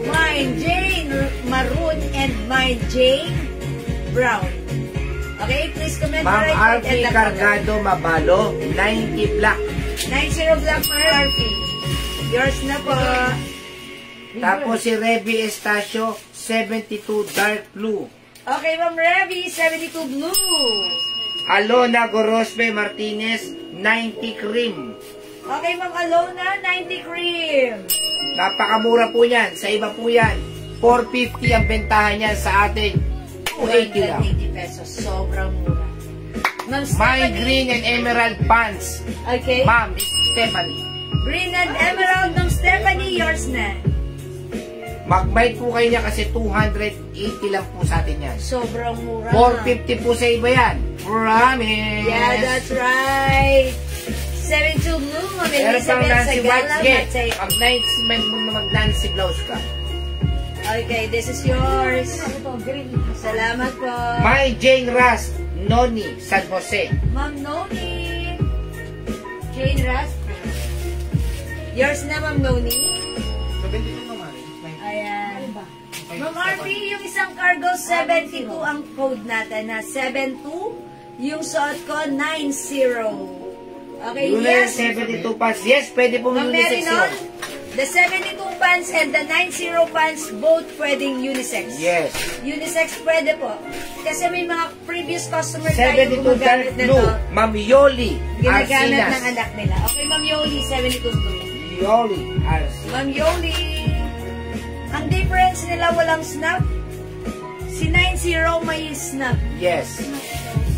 Mine Jane Maroon. And Mine Jane Brown. Okay, please comment. Ma'am right Arfi Cargado Mabalo, 90 black. 90 Black, Ma'am Arfi. Yours na po. Tapos si Revy Estacio, 72 dark blue. Okay, Ma'am Revy, 72 blue. Alona Gorospe Martinez, 90 cream. Okay, Ma'am Alona, 90 cream. Napakamura po yan. Sa iba po yan. 450 ang bentahan niyan sa atin. 280 lang. 280 pesos. Sobrang mura. Ma'am My Stephanie. green and emerald pants. Okay. Ma'am Stephanie. Green and emerald ng Stephanie, yours na. Mag-bite po kayo niya kasi 280 lang po sa atin yan. Sobrang mura. 450 po sa iba yan. Promise. Yeah, that's right. 72 blue, Ma'am Meron pang Elizabeth Nancy White. Sagala. Sige, mag-Nancy blouse ka. Okay, this is yours. Salamat po. My Jane Rust, Noni, San Jose. Ma'am Noni. Jane Rust. Yours na, Ma'am Noni. 72 naman. Ayan. Ma'am RP, yung isang cargo, 72 ang code natin na 72. Yung suot ko, 90. Okay, Yun yes. 72 pants. Yes, pwede po Ma'am unisex Merinon, yun. the 72 pants and the 90 pants, both pwedeng unisex. Yes. Unisex pwede po. Kasi may mga previous customer tayo 72 dark gumagamit blue. nito. Ma'am Yoli Ginagamit ng Arsinas. anak nila. Okay, Ma'am Yoli, 72 blue. Yoli Arsinas. Ma'am Yoli, ang difference nila walang snap. Si 90 may snap. Yes.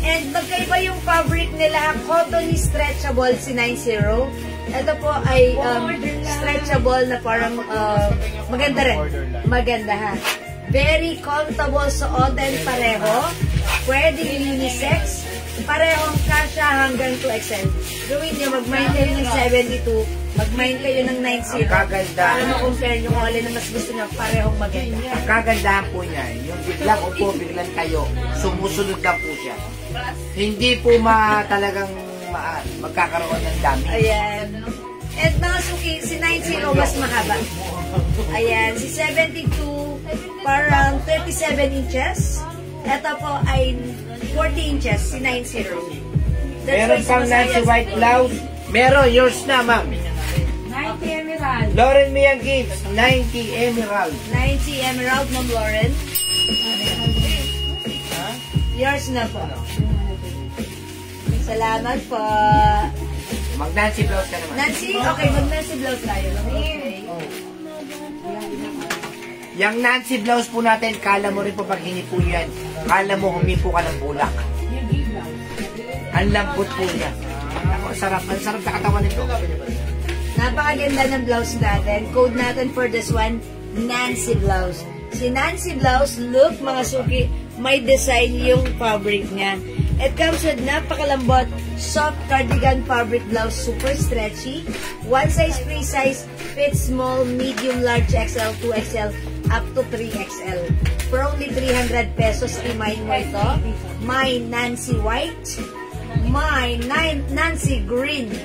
And magkaiba yung fabric nila, cotton stretchable si 90. Ito po ay stretchable na parang maganda rin. Maganda ha. Very comfortable suotin pareho. Pwedeng unisex. Parehong kasya hanggang 2XL. Gawin nyo, mag-mind kayo ng 72. Mag-mind kayo ng 90. Ang kagandahan. Para ma-compare nyo kung alin na mas gusto nyo. Parehong maganda. Ang kagandahan po niya, yung biglang upo, biglang tayo, sumusunod lang po siya. Hindi po talagang magkakaroon ng dami. Ayan. At mga suki, si 90 mas mahaba. Ayan, si 72, parang 37 inches. Ito po ay 40 inches, si 90. Meron pang Nancy White blouse. Meron, yours na, ma'am. 90 emerald. Lauren Mian Gibbs, 90 Emerald. 90 emerald, Ma'am Lauren. Yours na po. Salamat po. Mag-Nancy blouse ka naman. Nancy, okay, mag-Nancy blouse tayo. Okay. Yung Nancy blouse po natin, kala mo rin po pag hinipo yan, kala mo humipo ka ng bulak. Ang lambot po niya. Ako, ang sarap na katawan nito. Napakaganda ng blouse natin. Code natin for this one, Nancy blouse. Si Nancy blouse, look mga suki, may design yung fabric niya. It comes with napakalambot, soft cardigan fabric blouse, super stretchy. One size, free size, fits small, medium, large, XL, 2XL, up to 3XL. For only 300 pesos, i-mine mo ito. My Nancy White, my Nancy Green,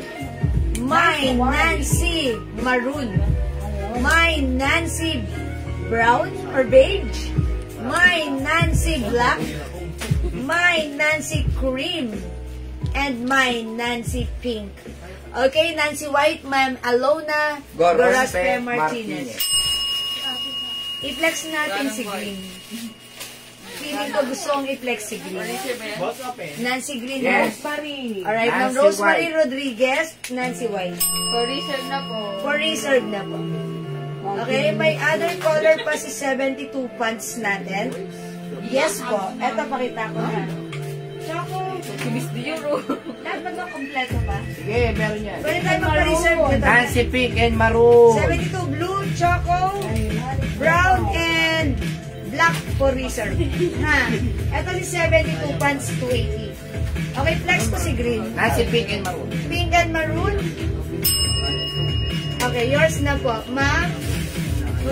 my Nancy Maroon, my Nancy brown or beige. My Nancy Black. My Nancy Cream. And my Nancy Pink. Okay, Nancy White, Ma'am Alona Gorospe Martinez. I-flex natin si Green. Feeling ko gusto kong i-flex si Green. Nancy Green. Yes. Alright, Ma'am Nancy Rosemary White. Rodriguez, Nancy White. For reserve na po. For reserve na po. Okay, may other color pa si 72 pants natin. Yes po. Eto, pakita ko na. Choco. Si Miss Euro. Lahat ba ito kompleto pa? Sige, meron yan. Pwede tayo magpa-reserve. Ito na. Nancy Pink and Maroon. 72 blue, choco, brown, and black for reserve. Ha? Ito si 72 pants, 280. Okay, flex ko si green. Nancy Pink and Maroon. Pink and maroon. Okay, yours na po. Ma'am,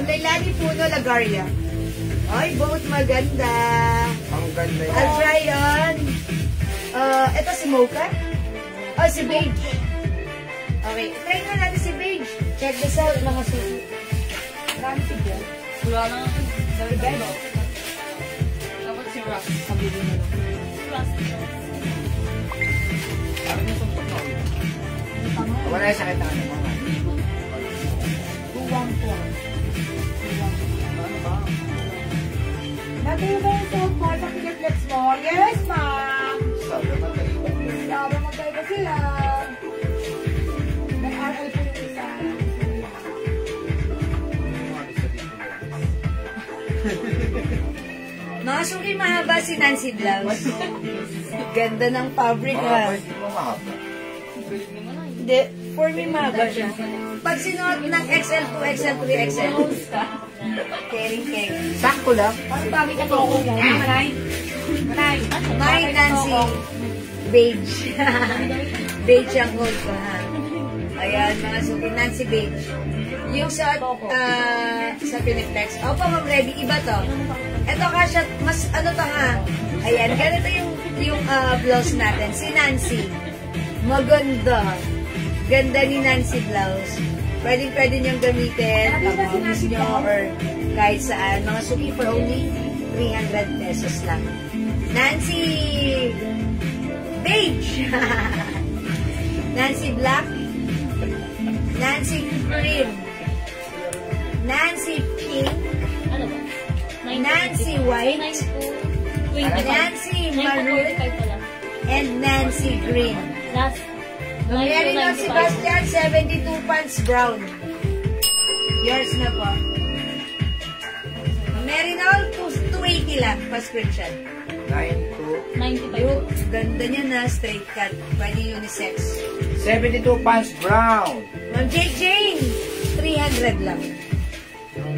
Lailani Puno Lagaria. Ay, both maganda. Ang ganda yan. I'll try on. Ito si Mocha. Oh, si Beige. Okay, try na natin si Beige. Check this out, mga susi. Marami si Beige. Wala na. Sorry, guys. Dapat si Rock. Pabili na lang. Wala yung sakit na ano mo. Nagay ba yung suot mo sa piniflex mo? Yes, ma'am. Sabi magkaiba. Sabi magkaiba sila. Nag-RL po yung isa. Mga suki, mahaba si Nancy Blouse. Ganda ng fabric, ha? Hindi mo mahaba. Hindi, for me, mahaba siya. Pag sinuot ng XL2, XL3, XL, caring. Sakto lang. Dami ka to ako yan. Maray. My Nancy Beige. Beige ang gold ko, ha? Ayan, mga suki, Nancy Beige. Yung sa Piniflex. Opo, ma'am, ready. Iba to. Ito kasi, mas ano to, ha? Ayan, ganito yung blouse natin. Si Nancy. Maganda. Ganda ni Nancy blouse. Pwede niyong gamitin, pang-office nyo, or kahit saan. Mga suki for only 300 pesos lang. Nancy Beige. Nancy Black. Nancy Cream. Nancy Pink. Nancy White. Nancy Maroon. And Nancy Green. Meron ng Sebastian, 72 pants brown. Yours na po. Merinol, 280 lang. Pa-screenshot. 9 Yung ganda niya na, straight cut. Pwede unisex. 72 pounds brown. Ma'am Jane, 300 lang.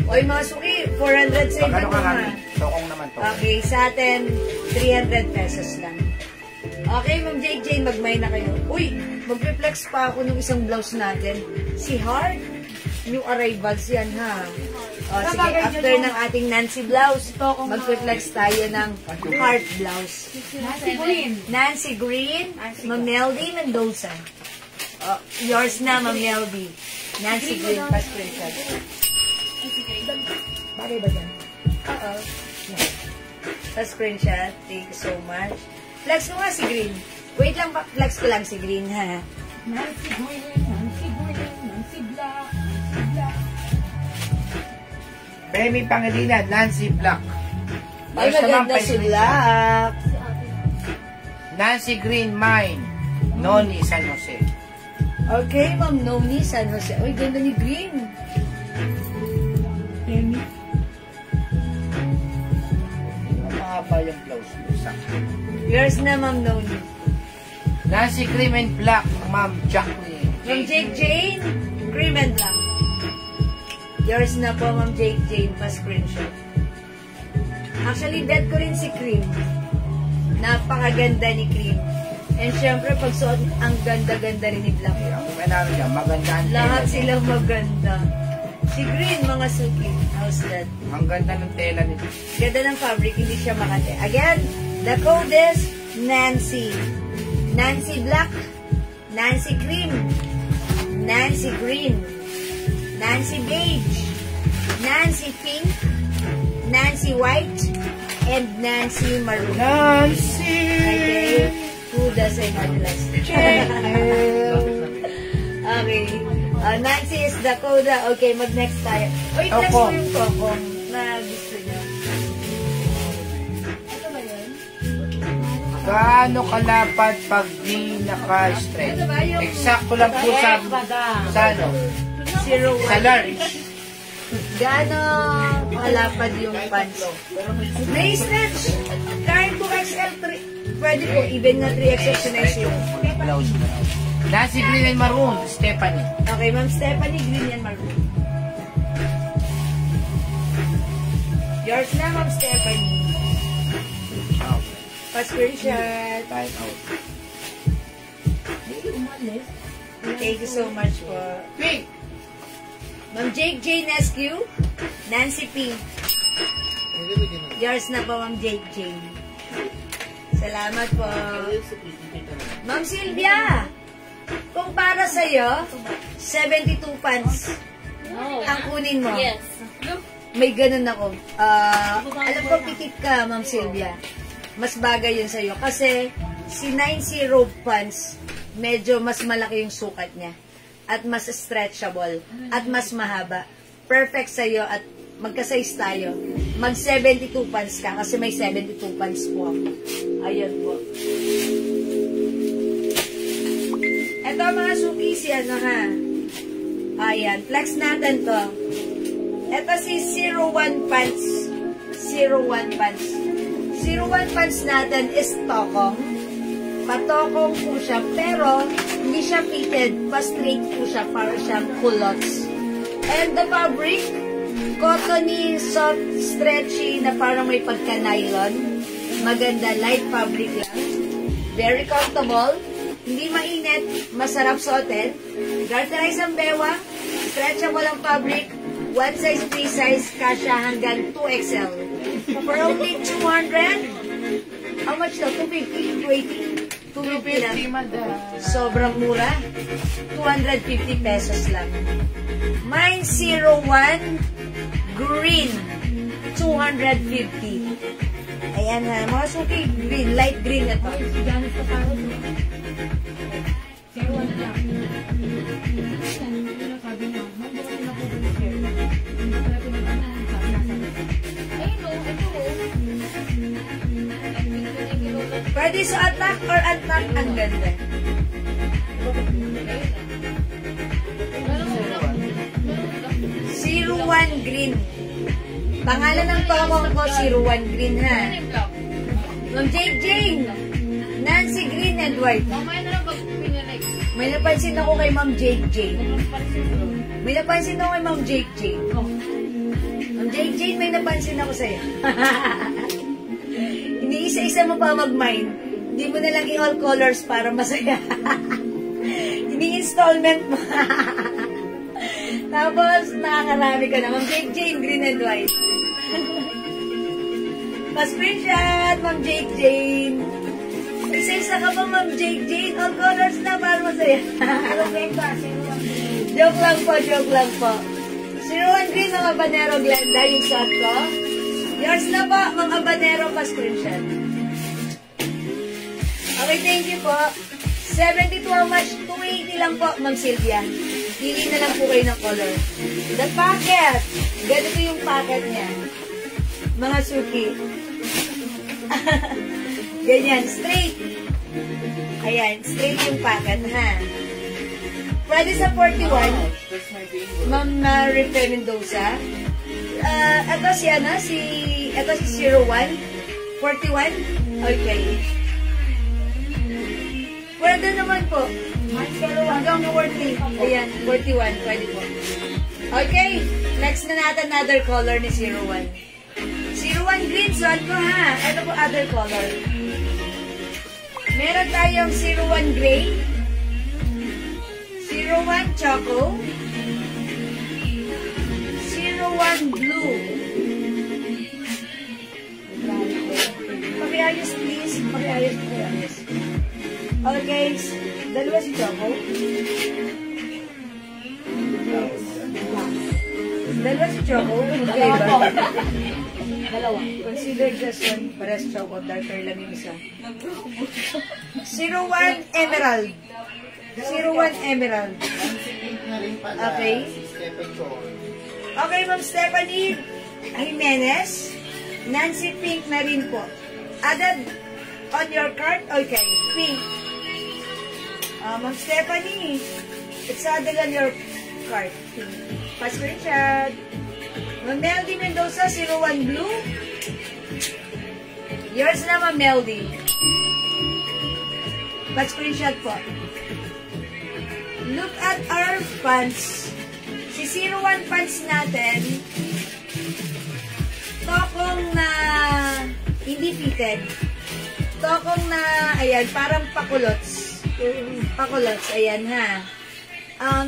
Oy, mga suki, 400 sa iba Magkano to, ka ha? kami? Tokong naman to. Okay, sa atin, 300 pesos lang. Okay, Ma'am Jane, magmay na kayo. Uy, mag-reflex pa ako ng isang blouse natin. Si Heart, new arrivals yan, ha? O, sige, after ng ating Nancy blouse, mag-reflex tayo ng Heart blouse. Nancy Green, Ma'am Meldy Mendoza. O, yours na, Ma'am Meldy. Nancy Green, pa-screenshot. Bagay ba dyan? Oo. Pa-screenshot. Thank you so much. Flex ko nga si Green. Wait lang, flex ko lang si Green, ha? Nancy Green, Nancy Black, Nancy Black. Femi Pangilinan, Nancy Black. Ay, Yours naman, maganda si Femi. Black. Nancy Green, mine. Noni, San Jose. Okay, Ma'am Noni, San Jose. Uy, ganda ni Green. Femi. Mahaba yung blouse mo. Sakto. Yours na, Ma'am Noni. Nancy Cream and Black, Ma'am Jacqueline. Ma'am Jane, Cream and Black. Yours na po, Ma'am Jane, pa-screenshot. Actually, bet ko rin si Cream. Napakaganda ni Cream. And syempre, pag suot, ang ganda-ganda rin ni Black. Ang kumanamin niya, maganda ang Lahat tela. silang maganda. Si Green, mga suki. How's that? Ang ganda ng tela nito. Ganda ng fabric, hindi siya makate. Again, the code is Nancy. Nancy Black, Nancy Cream, Nancy Green, Nancy Beige, Nancy Pink, Nancy White, and Nancy Maroon. Nancy! Okay. Who doesn't have last? Okay. Nancy is Dakota. Okay, mag-next tayo. Oy, flex mo yung kokong na gusto niyo. Ito ba yun? Gaano kalapad pag di naka-stretch? Ito ba yung... Eksakto lang po sa ano? 01. Sa large. Gaano kalapad yung pants? May stretch. Kahit 2XL, 3. Pwede po, even na 3XL na yun. Blouse mo. Nancy Green and Maroon, Stephanie. Okay, Ma'am Stephanie, green and maroon. Yours na, Ma'am Stephanie. Okay. Pa-screenshot. Time out. Thank you so much po. Pink! Ma'am Jake J. Nescu, Nancy P. Yours na po, Ma'am Jake J. Salamat po. Ma'am Sylvia, kung para sa'yo, 72 pants ang kunin mo. Yes. May ganun ako. Alam ko, pikit ka, Ma'am Sylvia. Mas bagay yun sa'yo. Kasi, si 90 pants, medyo mas malaki yung sukat niya. At mas stretchable. At mas mahaba. Perfect sa'yo at magka-size tayo. Mag 72 pants ka kasi may 72 pants po ako. Ayan po. Ito mga suki si ano ha. Ayan. Flex natin to. Ito si 01 pants. 01 pants. 01 pants natin is tokong. Patokong po siya. Pero hindi siya fitted. Pa-straight po siya. Para siyang culottes. And the fabric, cottony, soft, stretchy na parang may pagka-nylon. Maganda, light fabric lang. Very comfortable. Hindi mainit, masarap suotin. Garterize ang bewang, stretchable ang fabric, one size, free size, kasya hanggang 2XL. For only 200, how much to? 250? 280? 250 lang. Sobrang mura. 250 pesos lang. Mine 01 green, 250. Ayan ha, mga suki, green, light green na to. Pwede sa attack or attack, ang ganda. One green. Pangalan ng tokong ko, 01 green ha. Ma'am Jake Jane, Nancy Green and White. May napansin ako kay Ma'am Jake Jane. May napansin ako kay Ma'am Jake Jane. Ma'am Jake Jane, may napansin ako sa'yo. Iniisa-isa mo pa mag-mine. Hindi mo na lang i-all colors para masaya. Ini-installment mo. Tapos, nakakarami ka na. Ma'am Jake Jane, green and white. Pa-screenshot, Ma'am Jake Jane. Isa-isa ka pa, Ma'am Jake Jane. All colors na, para masaya. Joke lang po, joke lang po. 01 green, mga Habanero Glenda, yung shot ko. Yours na po, mga Habanero, pa-screenshot. Okay, thank you po. 72 how much? 280 lang po, Ma'am Sylvia. Pili na lang po kayo ng color. The packet. Ganito yung packet niya. Mga suki. Ganyan. Straight. Ayan. Straight yung packet, ha? Pwede sa 41. Ma'am Rife Mendoza. Ito si, ano? Ito si 01. 41. Okay. Pwede naman po. Hanggang 40. Ayan, 41. Pwede po. Okay. Next na natin another color ni 01. 01 green, suot ko ha. Ito po other color. Meron tayong 01 gray. 01 choco. 01 blue. Pakiayos please. Pakiayos. Okay. Dalawa si Choco. Dalawa si choco. Flavor. Dalawa. Consider just one. Pares choco. Darker lang yung isa. 01 Emerald. 01 Emerald. Nancy Pink na rin pala. Okay. Si Stephen Chon. Okay, Ma'am Stephanie Jimenez. Nancy Pink na rin po. Added on your card? Okay. Pink. Ma'am Stephanie, it's added on your card. Pink. Pa-screenshot. Ma'am Meldy Mendoza, 01 Blue. Yours na, Ma'am Meldy. Pa-screenshot po. Look at our pants. Si 01 pants natin, tokong na hindi fitted. Tokong na, ayan, parang pakulots. Pakulots, ayan ha.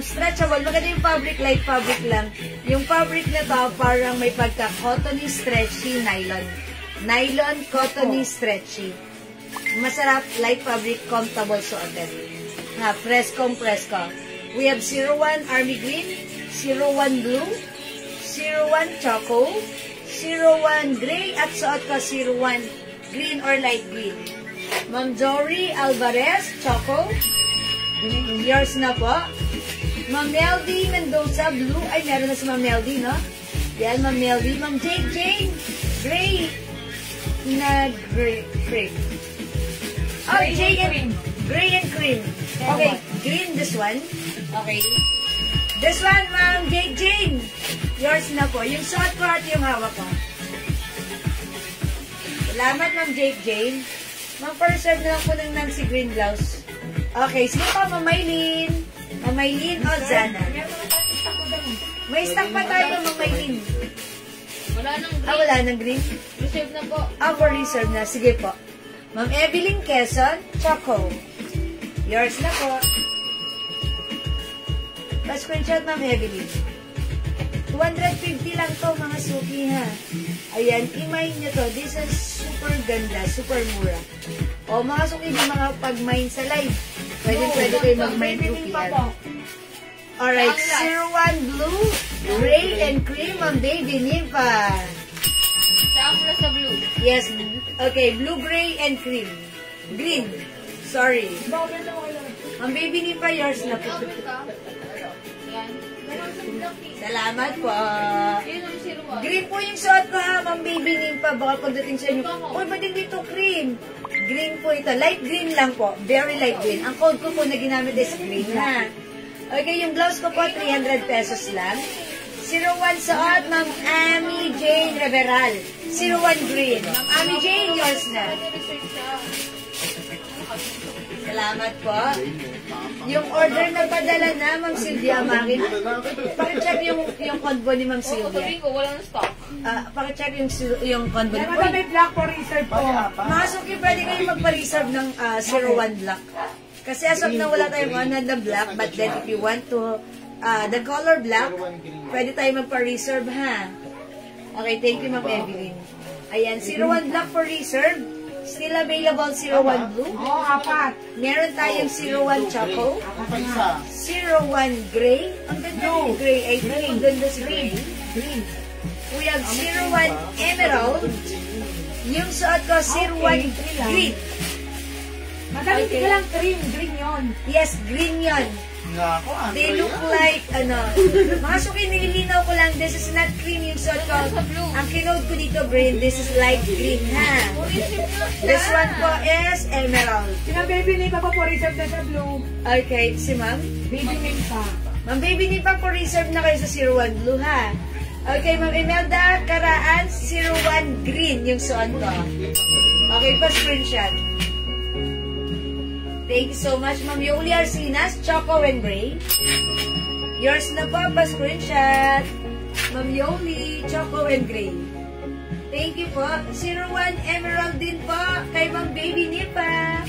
Stretchable. Maganda yung fabric, light fabric lang. Yung fabric na to, parang may pagka-cottony, stretchy, nylon. Nylon, cottony, stretchy. Masarap, light fabric, comfortable suotin. Ha, presko. We have 01 Army Green, 01 Blue, 01 Choco, 01 Gray, at suot ko 01 Green or light green. Ma'am Jory Alvarez, Choco. Yours na po. Ma'am Meldy Mendoza, Blue. Ay, meron na si Ma'am Meldy, no? Yan, Ma'am Meldy. Ma'am Jane, Gray. Na gray. Oh, Jane and Gray and cream. Okay, green this one. Okay. This one, Ma'am Jane. Yours na po. Yung short part yung hawak ko. Salamat, Ma'am Jane. Ma'am, first serve na lang po ng Nancy Green blouse. Okay, sige po, Ma'am Maylene. Ma'am Maylene o Zana. May stock pa tayo, Ma'am Maylene. Wala nang green. Wala nang green? Reserve na po. For reserve na. Sige po. Ma'am Evelyn Quezon, Choco. Yours na po. Pa-screenshot, Ma'am Evelyn. 250 lang to, mga suki, ha. Ayan, imay nyo to. This is super ganda, super mura. O, mga suki na mga pag-mine sa live. Pwede kayo mag-mine rupiah. Alright, 01 Blue, Gray, and Cream, Ma'am Baby Nipa. Saan plus sa blue? Yes, okay, Blue, Gray, and Cream. Green. Sorry. Ma'am Baby Nipa, yours na po. Yan. Salamat po. Yun ang 01. Green po yung suot ko, ha, Ma'am Baby Nimpa. Baka pagdating sa inyo, uy, ba't hindi ito cream? Green po ito. Light green lang po. Very light green. Ang code ko po na ginamit is green, ha. Okay, yung blouse ko po, 300 pesos lang. 01 suot, Ma'am Amy Jane Reveral. 01 green. Ma'am Amy Jane, yours na. Salamat po. Yung order na padala na, Ma'am Sylvia Makin. Pakicheck yung convo ni Ma'am Sylvia. Sabihin ko, wala nang stock. Pakicheck yung convo ni Meron may black for reserve po. Mga suki, pwede kayo magpa-reserve ng 01 black. Kasi as of na wala tayong one na black, but then if you want to, the color black, pwede tayo magpa-reserve, ha? Okay, thank you, Ma'am Evelyn. Ayan, 01 black for reserve. Still available 01 blue. Apat. Meron tayong 01 choco. Pa isa. 01 gray. Ang ganda ni gray. I think ang ganda si gray. We have 01 emerald. Yung suot ko, 01 green. Madami ka lang green yun. Yes, green yon. Nako, ano They look yan? like, mga suki, nililinaw ko lang, this is not green yung suot ko. Ang kinode ko dito, green, this is light green, ha? This one po is emerald. Sina baby ni Papa po reserve na sa blue. Okay, si ma'am? Baby name pa. Ma'am Baby ni pa po reserve na kayo sa 01 blue, ha? Okay, Ma'am Imelda Karaan, 01 green yung suot ko. Okay, pa screenshot. Thank you so much, Ma'am Yoli Arsinas, Choco and Gray. Yours na po, pa screenshot. Ma'am Yoli, Choco and Gray. Thank you po. 01 Emerald din po kay Ma'am Baby Nipa.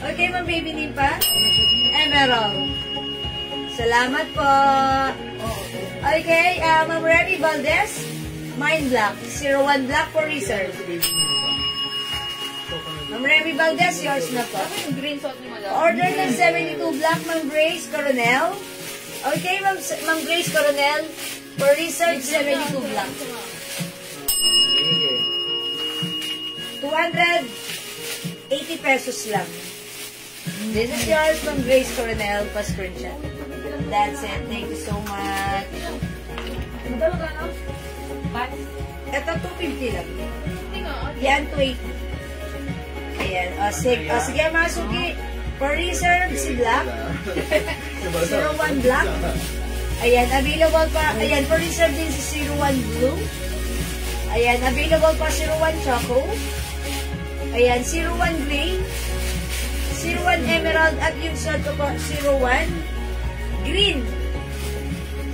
Okay, Ma'am Baby Nipa? Emerald. Salamat po. Okay, Ma'am Remy Valdez, Mind Black. 01 Black for reserve. Ma'am Remy Valdez, yours na po. Ano yung green suot ni Madam? Order ng 72 Black, Ma'am Grace Coronel. Okay, Ma'am Grace Coronel. For research, 72 black. Sige. 280 pesos lang. This is yours from Grace Coronel, pa-screenshot. That's it. Thank you so much. Ito, 250 lang. Yan, 280. Ayan. Sige, mga suki. For reserve, si Black. 01 Black. Ayan, available pa. Ayan, for reserve din si 01 Blue. Ayan, available pa 01 Choco. Ayan, 01 Gray. 01 Emerald. At yung shot ko po, 01 Green.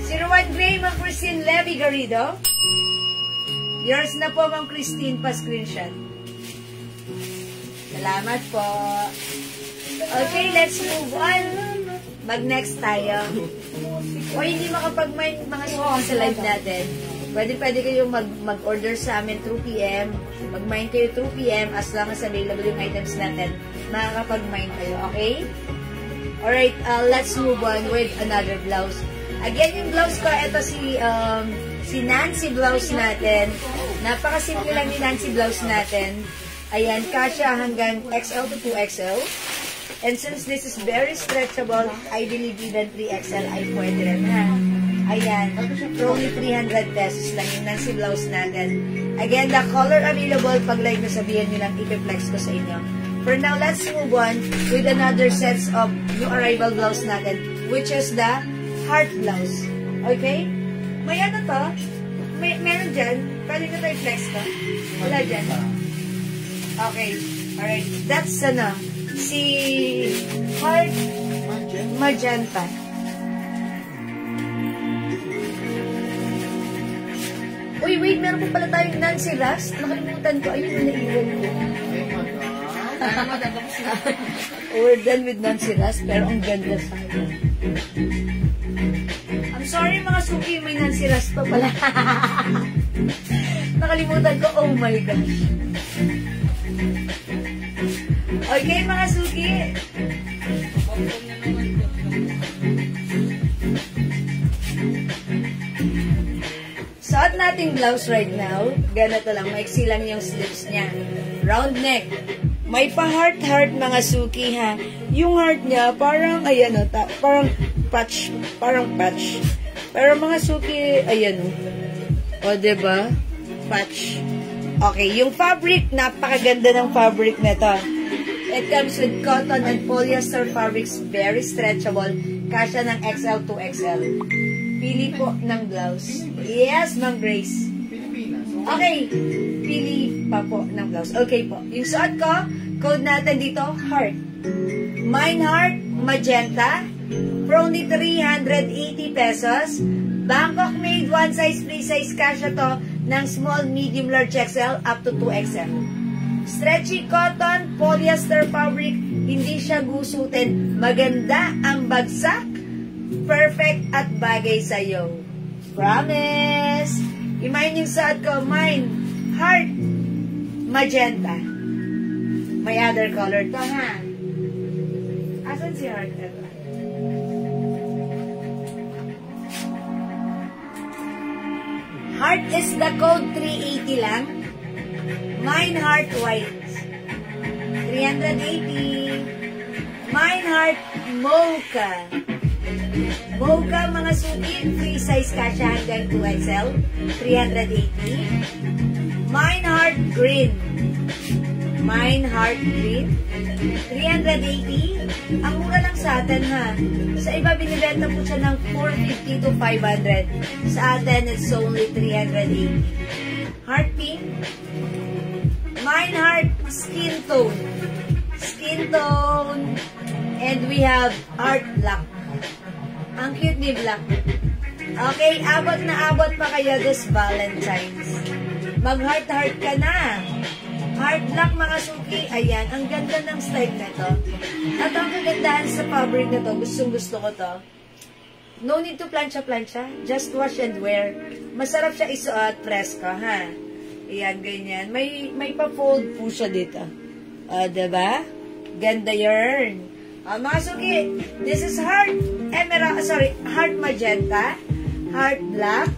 01 Gray, Ma'am Christine Levy Garrido. Yours na po, Ma'am Christine, pa-screenshot. Salamat po. Okay, let's move on. Mag-next tayo. O hindi makapag-mind mga suki sa live natin. Pwede kayong mag-order sa amin through PM. Mag-mind kayo through PM as long as available yung items natin. Makakapag-mind kayo, okay? Alright, let's move on with another blouse. Again, yung blouse ko, ito si Nancy blouse natin. Napakasimple lang ni Nancy blouse natin. Ayan, kasya hanggang XL to 2XL. And since this is very stretchable, I believe even 3XL ay pwede rin ha. Ayan, for only 300 pesos lang yung Nancy blouse natin. Again, the color available, pag like na sabihin nyo lang, ipiplex ko sa inyo. For now, let's move on with another sets of new arrival blouse natin, which is the heart blouse. Okay? May ano to? Meron dyan? Pwede ko tayo flex ko? Wala dyan. Okay. Alright. That's si heart magenta. Uy, wait. Meron po pala tayong Nancy Rust. Nakalimutan ko. Ayun, naiwan ko. We're done with Nancy Rust, pero ang ganda sa akin. I'm sorry mga suki, may Nancy Rust pa pala. Nakalimutan ko, oh my gosh. Okay mga suki. Suot nating blouse right now. Ganito lang, maiksi lang yung sleeves niya. Round neck. May pa-heart-heart mga suki ha. Yung heart niya, parang, ayan o, parang patch. Pero mga suki, ayan o. O, diba? Patch. Okay, yung fabric, napakaganda ng fabric nito. It comes with cotton and polyester fabrics, very stretchable. Kasya ng XL to XL. Pili po ng blouse. Yes, Ma'am Grace. Okay, pili pa po ng blouse. Okay po. Yung suot ko, code natin dito, heart. Mine heart, magenta. For only 380 pesos. Bangkok made, one size, free size. Kasya to ng small, medium, large XL up to 2XL. Stretchy cotton, polyester fabric. Hindi siya gusutin. Maganda ang bagsak. Perfect at bagay sa'yo. Promise! Imayin yung suot ko, mine, heart, magenta. May other color to, ha? Asan si heart? Heart is the code 380 lang. Mine heart white. 380. Mine heart mocha. Mocha mga suki, free size kasya hanggang 2XL, 380. Mine heart green. Mine heart green, 380. Ang mura lang sa atin ha. Sa iba binibenta po siya ng 450 to 500. Sa atin it's only 380. Heart pink. Mine heart skin tone. Skin tone. And we have heart black. Ang cute ni Black. Okay, abot na abot pa kayo this Valentine's. Mag-heart-heart ka na. Heart Black mga suki. Ayan, ang ganda ng style na to. At ang kagandahan sa fabric na to, gustong-gusto ko to. No need to plancha-plancha. Just wash and wear. Masarap siya isuot, fresco, ha? Ayan, ganyan. May pa-fold po siya dito. Diba? Ganda yarn. Mga suki, this is heart emerald, heart magenta, heart black,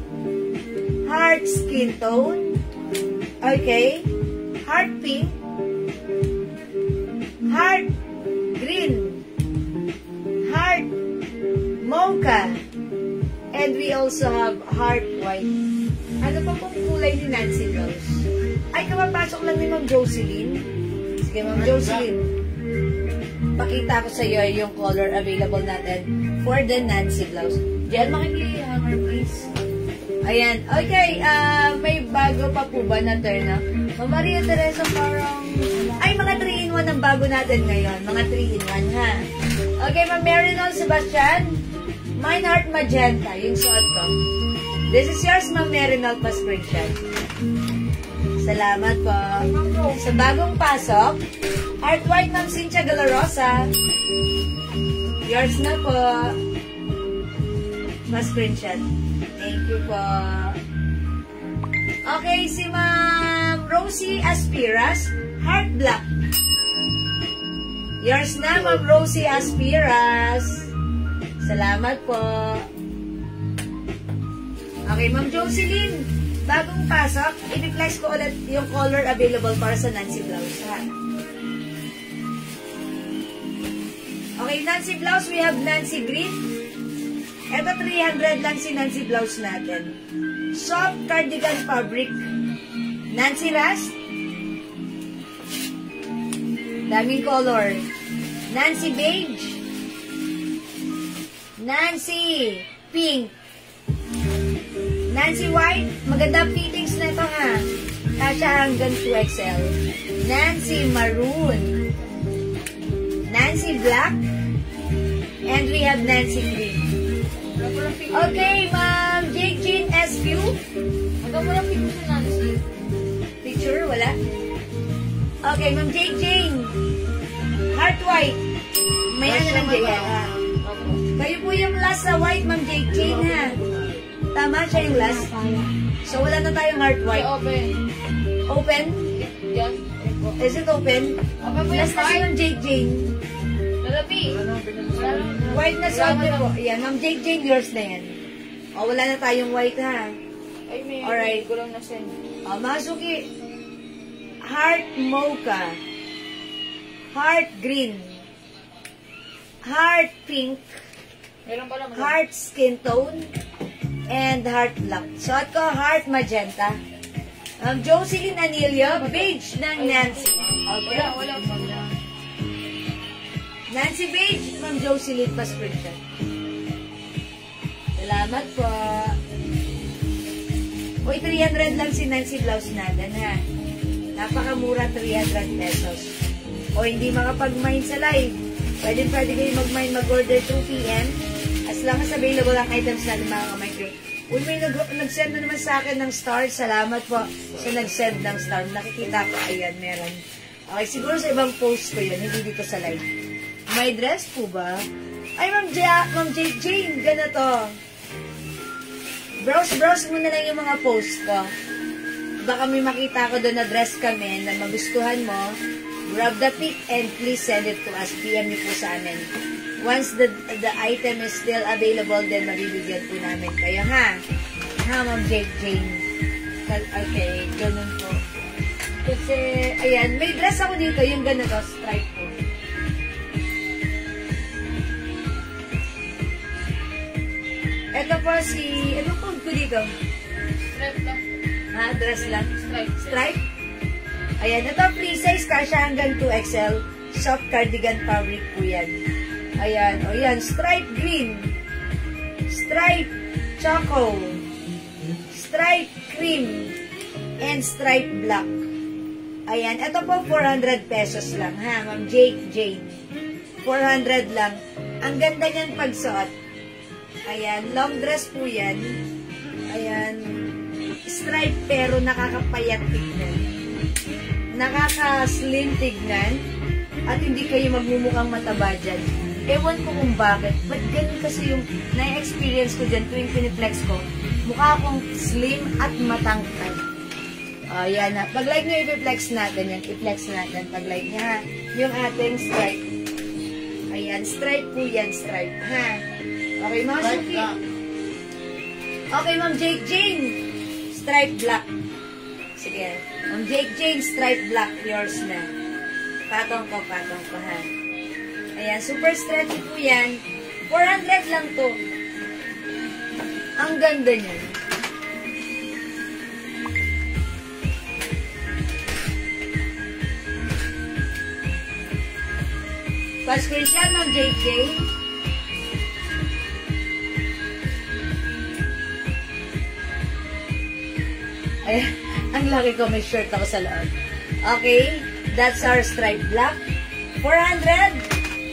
heart skin tone. Okay. Heart pink. Heart green. Heart mocha. And we also have heart white. Ano pa pong kulay ni Nancy Blouse? Ay, kapapasok lang ni Ma'am Jocelyn. Sige, Ma'am Jocelyn. Pakita ko sa iyo yung color available natin for the Nancy Blouse. Diyan, makikihammer please. Ayan. Okay, may bago pa po ba na turn up? Ma'am Maria Teresa, parang... Ay, mga 3-in-1 ang bago natin ngayon. Mga 3-in-1, ha? Okay, Ma'am Marinol Sebastian. Mine heart magenta, yung suot ko. This is yours, Ma'am Marinol Paspringshan. Salamat po. Sa bagong pasok, heart white, Ma'am Cynthia Galorosa. Yours na po. Paspringshan. Thank you po. Okay, si Ma'am Rosie Aspiras, heart black. Yours na, Ma'am Rosie Aspiras. Salamat po. Okay, Ma'am Jocelyn, bagong pasok, i-flex ko ulit yung color available para sa Nancy Blouse, ha? Okay, Nancy Blouse, we have Nancy Green. Ito, 300 lang si Nancy Blouse natin. Soft cardigan fabric. Nancy Rust. Daming color. Nancy Beige. Nancy Pink. Nancy White. Maganda fittings na ito, ha. Kasha hanggang 2XL. Nancy Maroon. Nancy Black. And we have Nancy Green. Okay, Ma'am Jake Jean SQ. Hanggang walang picture sa Nancy. Picture? Wala? Okay, Ma'am Jake Jane. Heart White. May ano ng Jake, ha? Kayo po yung last sa white, Ma'am Jake Jane, ha? Tama siya yung last. So, wala na tayong heart white. Open. Open? Yan. Is it open? Open po Last na si Ma'am Jake Jane. Lalapi. White na suot niyo po. Ayan, Ma'am Jake Jane, yours na yan. O, wala na tayong white, ha? Ay, may Alright. ko lang na-send. O, Masuki. Heart mocha. Heart green. Heart pink. Meron pala. Heart skin tone. And heart black. Suot ko, heart magenta. Jocelyn Anilio, beige ng Nancy. Wala. Nancy Beige, Ma'am Jocelyn Paspringshan. Salamat po. Uy, 300 lang si Nancy Blouse natin, ha? Napakamura, 300 pesos. O hindi makapag-mine sa live. Pwede kayo mag-mine, mag-order 2 p.m. As long as available ang items natin, mga kamay-grade. Uy, may nag-send na naman sa akin ng star. Salamat po sa nag-send ng star. Nakikita ko, ayan, meron. Okay, siguro sa ibang post ko yun, hindi dito sa live. May dress po ba? Ay, Ma'am Jake Jane, ganito. Browse mo na lang yung mga post ko. Baka may makita ko doon na dress kami na magustuhan mo. Grab the pic and please send it to us. PM niyo po sa amin. Once the item is still available, then mabibigyan po namin kayo, ha? Ha, Ma'am Jake Jane? Okay, ganun po. Kasi, ayan, may dress ako dito, yung ganito, stripe po. Ito po si, ano po ko dito? Stripe lang. Ha, dress lang? Stripe. Stripe? Ayan, ito free size, kasya hanggang 2XL. Soft cardigan fabric po yan. Ayan, o yan, stripe green. Stripe choco. Stripe cream. And stripe black. Ayan, ito po 400 pesos lang, ha, Ma'am Jake Jane. 400 lang. Ang ganda niyan pagsuot. Ayan, long dress po yan. Ayan, stripe pero nakakapayat tignan. Nakaka-slim tignan. At hindi kayo magmumukhang mataba dyan. Ewan ko kung bakit. Ba't ganun kasi yung na-experience ko dyan tuwing piniflex ko. Mukha akong slim at matangkad. Ayan na. Pag-like nyo, i-flex natin yan. I-flex natin. Pag-like nyo, ha. Yung ating stripe. Ayan, stripe po yan, stripe. Ha? Okay, mga Suki. Okay, Ma'am Jake Jane. stripe black. Sige. Ang Jake James stripe black, yours na. Patong ko, ha. Ayan, super stretchy po yan. 400 lang to. Ang ganda niya. Pa-screenshot ng JJ. Ayan, ang laki ko, may shirt ako sa loob. Okay, that's our stripe black. 400.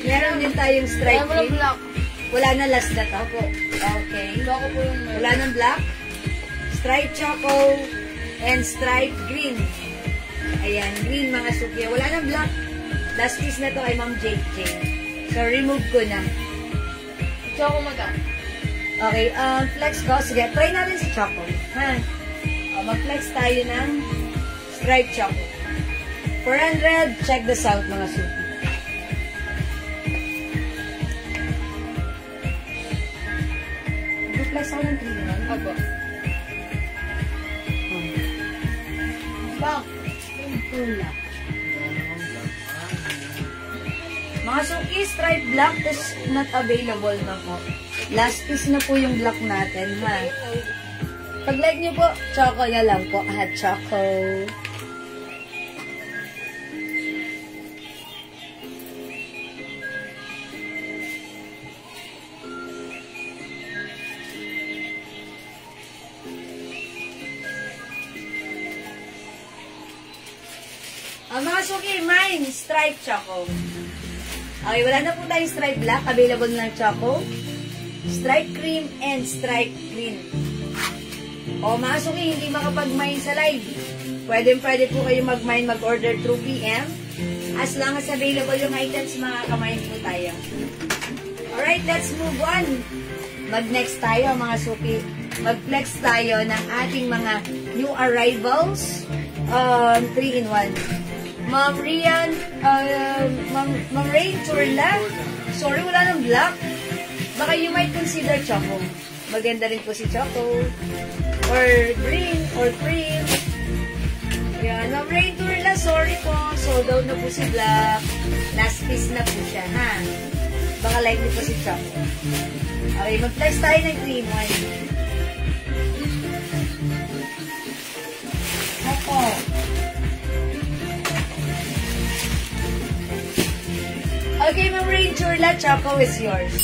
Meron din tayong stripe pink. Wala na, last na to po. Okay. Wala nang black. Stripe choco and stripe green. Ayan, green mga suki. Wala nang black. Last piece na to kay Ma'am JJ. So, remove ko na. Choco magka. Okay, flex ko. Sige, try natin si choco. Ha? Mag-flex tayo ng stripe choco. 400. Check this out mga suki. Mag-flex ako ng 3-1. Ako. Bak. Tula. Mga suki, stripe black is not available na po. Last piece na po yung black natin, ha? Pag like nyo po, choco na lang po. Hot choco. Mga suki, mine, stripe choco. Okay, wala na po tayong stripe black. Available na ng choco, stripe cream, and stripe green. O mga suki, hindi makapag-mine sa live. Pwede po kayo mag-mine, mag-order through PM. As long as available yung items, makaka-mine po tayo. Alright, let's move on. Mag-next tayo mga suki. Mag-flex tayo ng ating mga new arrivals. 3-in-1. Ma'am Rian, Ma'am Rain Turla. Sorry, wala nang black. Baka you might consider choco. Maganda rin po si choco. Or green, or cream. Yan, Ma'am Rain Turla, sorry po. Sold out na po si black. Last piece na po siya, ha? Baka like niyo po si choco. Okay, mag-flex tayo ng 3-in-1. Opo. Okay, Ma'am Rain Turla, choco is yours.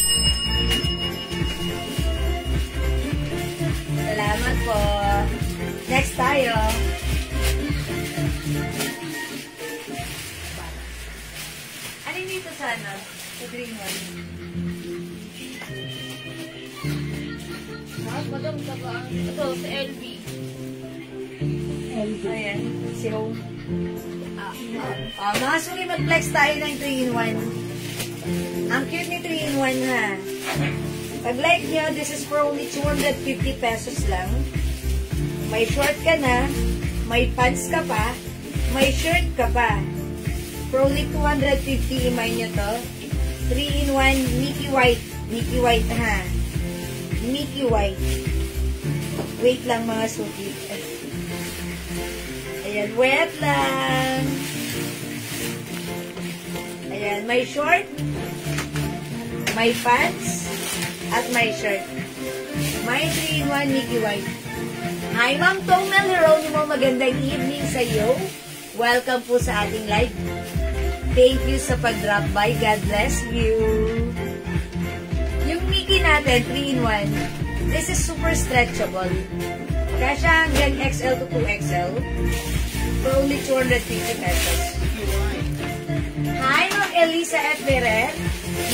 Salamat po. Next tayo. Ano yung dito sana? Sa green one. Madam ka ba? Ito, sa LV. Ayan, si Home. Mga suki, mag-flex tayo ng 3-in-1. Ang cute ni 3-in-1, ha? Pag like nyo, this is for only 250 pesos lang. May short ka na, may pants ka pa, may shirt ka pa. For only 250, imay nyo to. 3-in-1, Mickey White. Mickey White, ha? Mickey White. Wait lang mga suki. Ayan, wet lang. Ayan, may short, may pants, at may shirt. May 3-in-1 Mickey White. Hi, Ma'am Tongmel Heronimo. Magandang evening sa iyo. Welcome po sa ating live. Thank you sa pag-drop by. God bless you. Yung Mickey natin, 3-in-1, this is super stretchable. Kasya hanggang XL to 2XL for only 250 pesos. Hi, Ma'am Elisa F. Ferrer.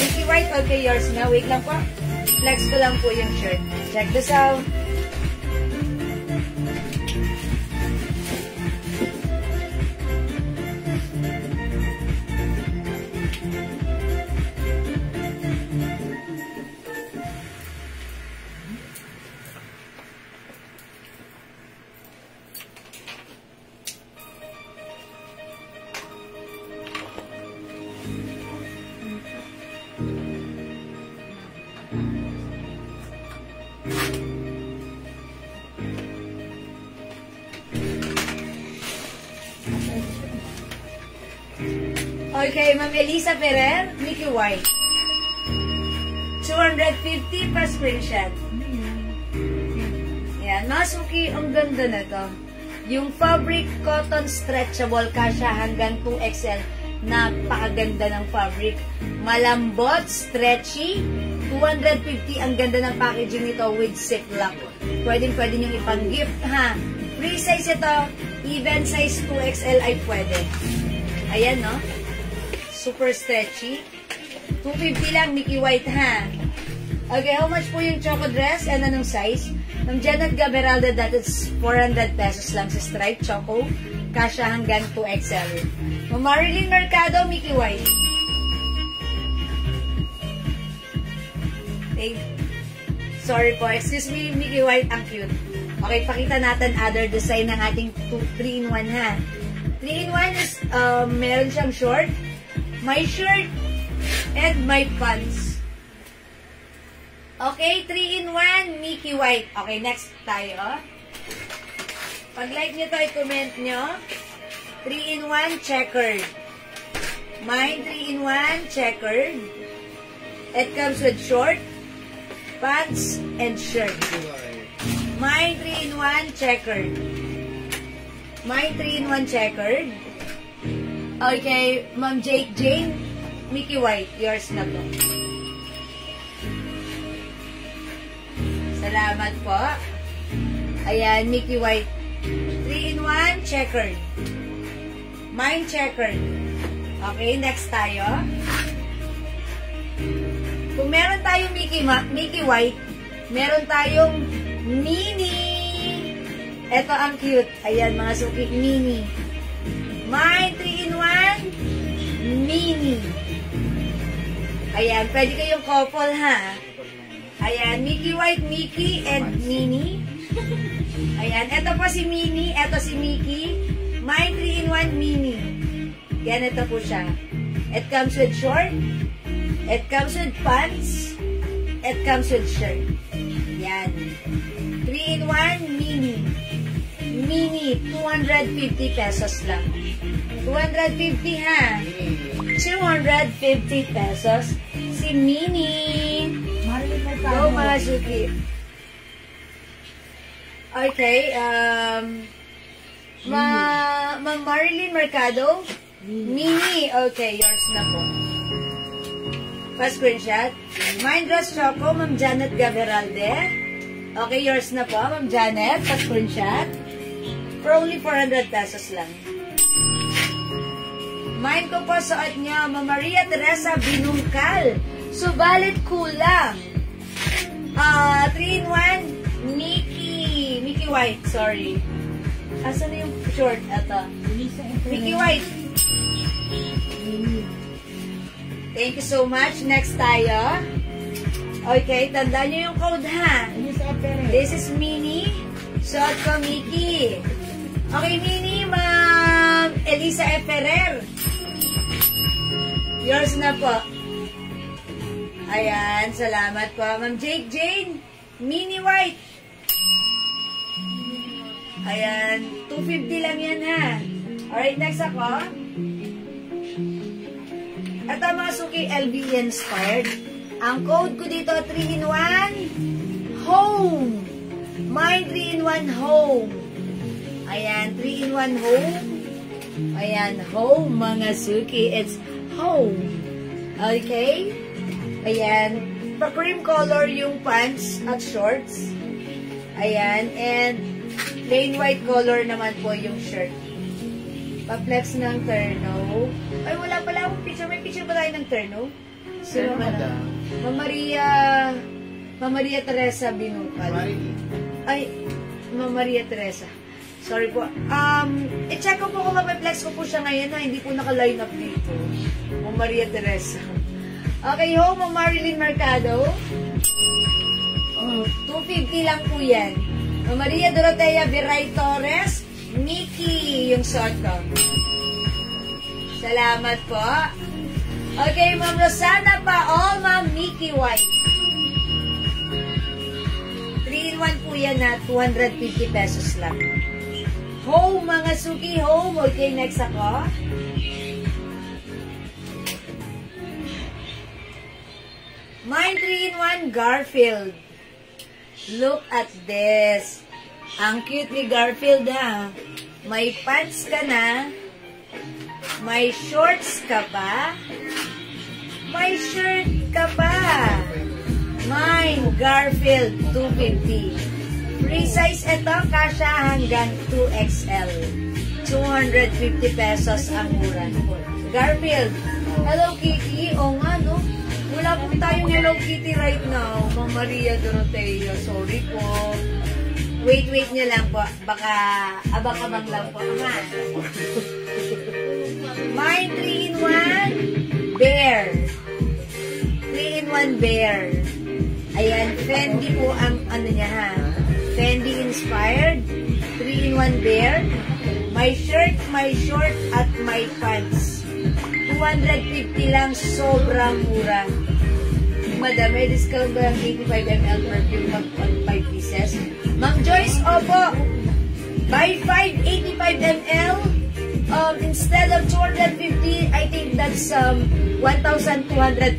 Mickey White, okay, yours na. Wait lang po. Flex ko lang po yung shirt. Check this out. Okay, Ma'am Elisa Ferrer, Mickey White. 250 pa screenshot. Yan, mga suki, ang ganda na to. Yung fabric cotton stretchable, kasya hanggang 2XL. Napakaganda ng fabric. Malambot, stretchy. 250, ang ganda ng packaging nito with ziplock. Pwede nyo ipang-gift, ha? Free size ito. Even size 2XL ay pwede. Ayan, no? Super stretchy. 250 lang, Mickey White, ha? Okay, how much po yung choco dress? And anong size? Ma'am Janet Gaberalda, that is 400 pesos lang sa stripe choco. Kasya hanggang 2XL. Ma'am Marilyn Mercado, Mickey White. Okay. Sorry po, excuse me, Mickey White, ang cute. Okay, pakita natin other design ng ating 3-in-1, ha? 3-in-1 is, meron siyang short, may shirt, and may pants. Okay, 3-in-1, Mickey White. Okay, next tayo. Pag-like nyo to, i-comment nyo. 3-in-1, checkered. Mine, 3-in-1, checkered. It comes with short, pants, and shirt. Mine, 3-in-1, checkered. Mine, 3-in-1, checkered. Okay, Ma'am Jane, Mickey White, yours na po. Salamat po. Ayan, Mickey White. 3-in-1, checkered. Mine, checkered. Okay, next tayo. Kung meron tayong Mickey White, meron tayong mini. Ito ang cute. Ayan, mga suki, mini. Mine, 3-in-1, mini. Ayan, pwede kayong couple, ha? Ayan, Mickey White, Mickey, and Minnie. Ayan, ito po si Minnie, ito si Mickey. Mine 3-in-1 Minnie. Yan, ito po siya. It comes with short. It comes with pants. It comes with shirt. Yan. 3-in-1 Minnie. Minnie, 250 pesos lang. 250, ha? 250 pesos. Si Minnie. Go, mga suki. Okay, Ma'am Marilyn Mercado, Mini. Okay, yours na po. First screenshot. Mine dress choco, Ma'am Janet Gaberalde. Okay, yours na po, Ma'am Janet. First screenshot. For only 400 pesos lang. Mine ko po suot niya, Ma'am Maria Teresa Binungkal. Subalit kulang. 3-in-1 Mickey White, sorry. Asan na yung short? Ito. Mickey White. Thank you so much. Next tayo. Okay, tandaan nyo yung code, ha? This is Minnie. Suot ko Mickey. Okay, Minnie, Ma'am Elisa F. Ferrer. Yours na po. Ayan, salamat po. Ma'am Jane, Mini White. Ayan, 250 lang yan, ha. Alright, next ako. Ito mga suki, LV inspired. Ang code ko dito, 3-in-1 home. Mine 3-in-1 home. Ayan, 3-in-1 home. Ayan, home mga suki. It's home. Okay? Ayan. Pa-cream color yung pants at shorts. Ayan. And plain white color naman po yung shirt. Pa-flex ng terno. Ay, wala pala akong picture. May picture ba tayo ng terno? Sino ba na? Ma'am Maria Teresa Binungkal. Ay, Ma'am Maria Teresa. Sorry po. I-check ko po kung ma-flex ko po siya ngayon na hindi po naka-line up dito. Ma'am Maria Teresa. Okay, ho, Ma'am Marilyn Mercado. 250 lang po yan. Ma'am Maria Dorotea Viray Torres, Mickey, yung suot ko. Salamat po. Okay, Ma'am Rosana Paol, Ma'am Mickey White. 3-in-1 po yan na 250 pesos lang. Home, mga suki, home. Okay, next ako. Mine 3-in-1 Garfield. Look at this. Ang cute ni Garfield ha. May pants ka na. May shorts ka pa. May shirt ka pa. Mine Garfield 250. Free size ito, kasya hanggang 2XL. 250 pesos ang mura. Garfield, Hello Kitty. O nga, no? Wala po tayong Hello Kitty right now. Ma'am Maria Dorotea, sorry po. Wait nyo lang po. Baka abang-abang lang po. Ha? Mine 3-in-1 Bear. 3-in-1 Bear. Ayan, Fendi po ang ano niya ha. Fendi inspired. 3-in-1 Bear. May shirt, may short, at may pants. 250 lang, sobrang mura. Madam, may discount ba ang 85 ml perfume mag 5 pieces? Ma'am Joyce, opo. Buy 5 85 ml. Instead of 250, I think that's 1,200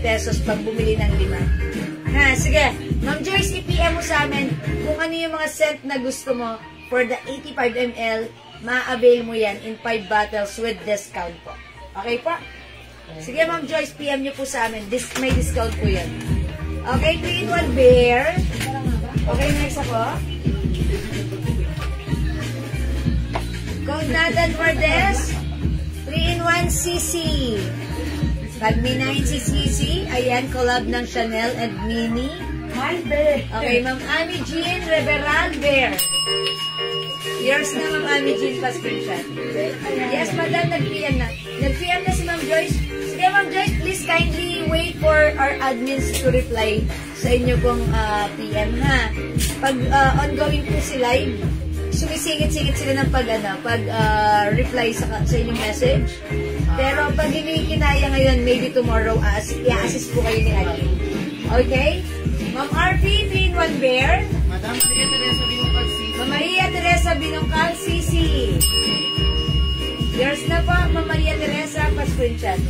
pesos pag bumili ng 5. Ha, sige. Ma'am Joyce, i-PM mo sa amin kung ano yung mga scent na gusto mo for the 85 ml. Ma-avail mo yan in 5 bottles with discount po. Okay po? Sige, Ma'am Joyce, PM nyo po sa amin. May discount po yan. Okay, 3-in-1 Bear. Okay, next ako. Code natin for this. 3-in-1 CC. Pag may 9 si CC, ayan, collab ng Chanel and Mini. Okay, Ma'am Ami Jean Reveral Bear. Yours na, Ma'am Ami Jean Pascription. Yes, madam, nag-PM na. Nag-PM na si Ma'am Joyce. Sige, Ma'am Joyce, please kindly wait for our admins to reply sa inyo pong PM, ha? Pag ongoing po si live, sumisingit-singit sila ng reply sa inyong message. Pero pag hindi kinaya ngayon, maybe tomorrow, i-assist po kayo ni admin. Okay? Ma'am RP, 3-in-1 Bear. Madam Maria Teresa Binungkal CC. Ma'am Maria Teresa Binungkal CC. Yours na po, Ma'am Maria Teresa, pa-screenshot.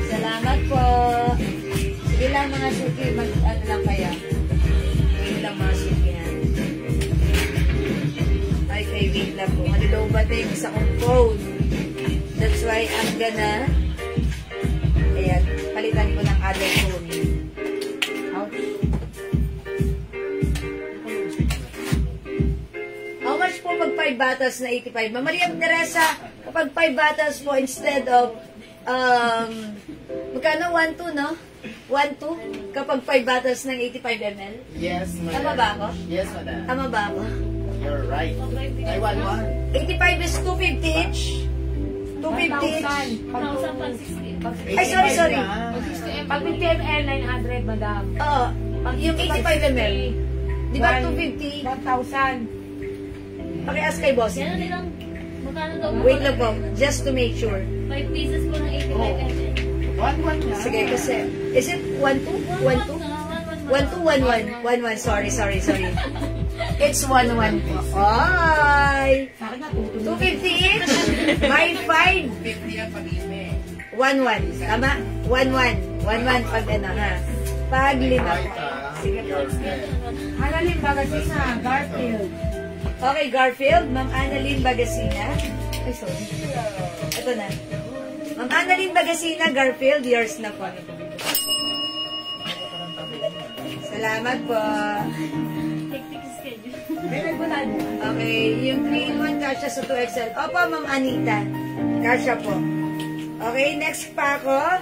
Salamat po. Sige lang mga suki, ano lang kaya. Wait lang mga suki ha. Okay, wait lang po. Malulaw ba ito yung isa kong phone? That's why I'm gonna, ayan, palitan ko ng other phone. How much po pag 5 bottles na 85? Ma'am Maria Teresa, kapag 5 bottles po, instead of, magkano? 1-2, no? 1-2? Kapag 5 bottles ng 85 ml? Yes, madam. Tama ba ako? Yes, madam. Tama ba ako? You're right. I want one. 85 is 250 each? 250 each? 1,000 pag 60. Ay, sorry. Pag 50 ml, 900, madam. Oo. Yung 85 ml. Di ba 250? 1,000. Pakias kay boss. Yan na lang. Magkano daw? Wait lang po. Just to make sure. 5 pieces po ng 85 ml. One na. Sige, kasi, is it 1-2? 1-2? 1-2, 1-1. 1-1. Sorry. It's 1-1 po. Ay! 250 each? Buy 5. 50 ang pag-ime. 1-1. Tama? 1-1. 1-1 pag ano, ha? Pag 5 po. Sige po. Annalyn Bagasina, Garfield. Okay, Garfield. Ma'am Annalyn Bagasina. Ay, sorry. Ito na. Ma'am Annalyn Bagasina, Garfield. Yours na po. Salamat po. Hectic schedule. Okay, yung 3-in-1 kasha sa 2XL. Opo, Ma'am Anita. Kasha po. Okay, next pa ako.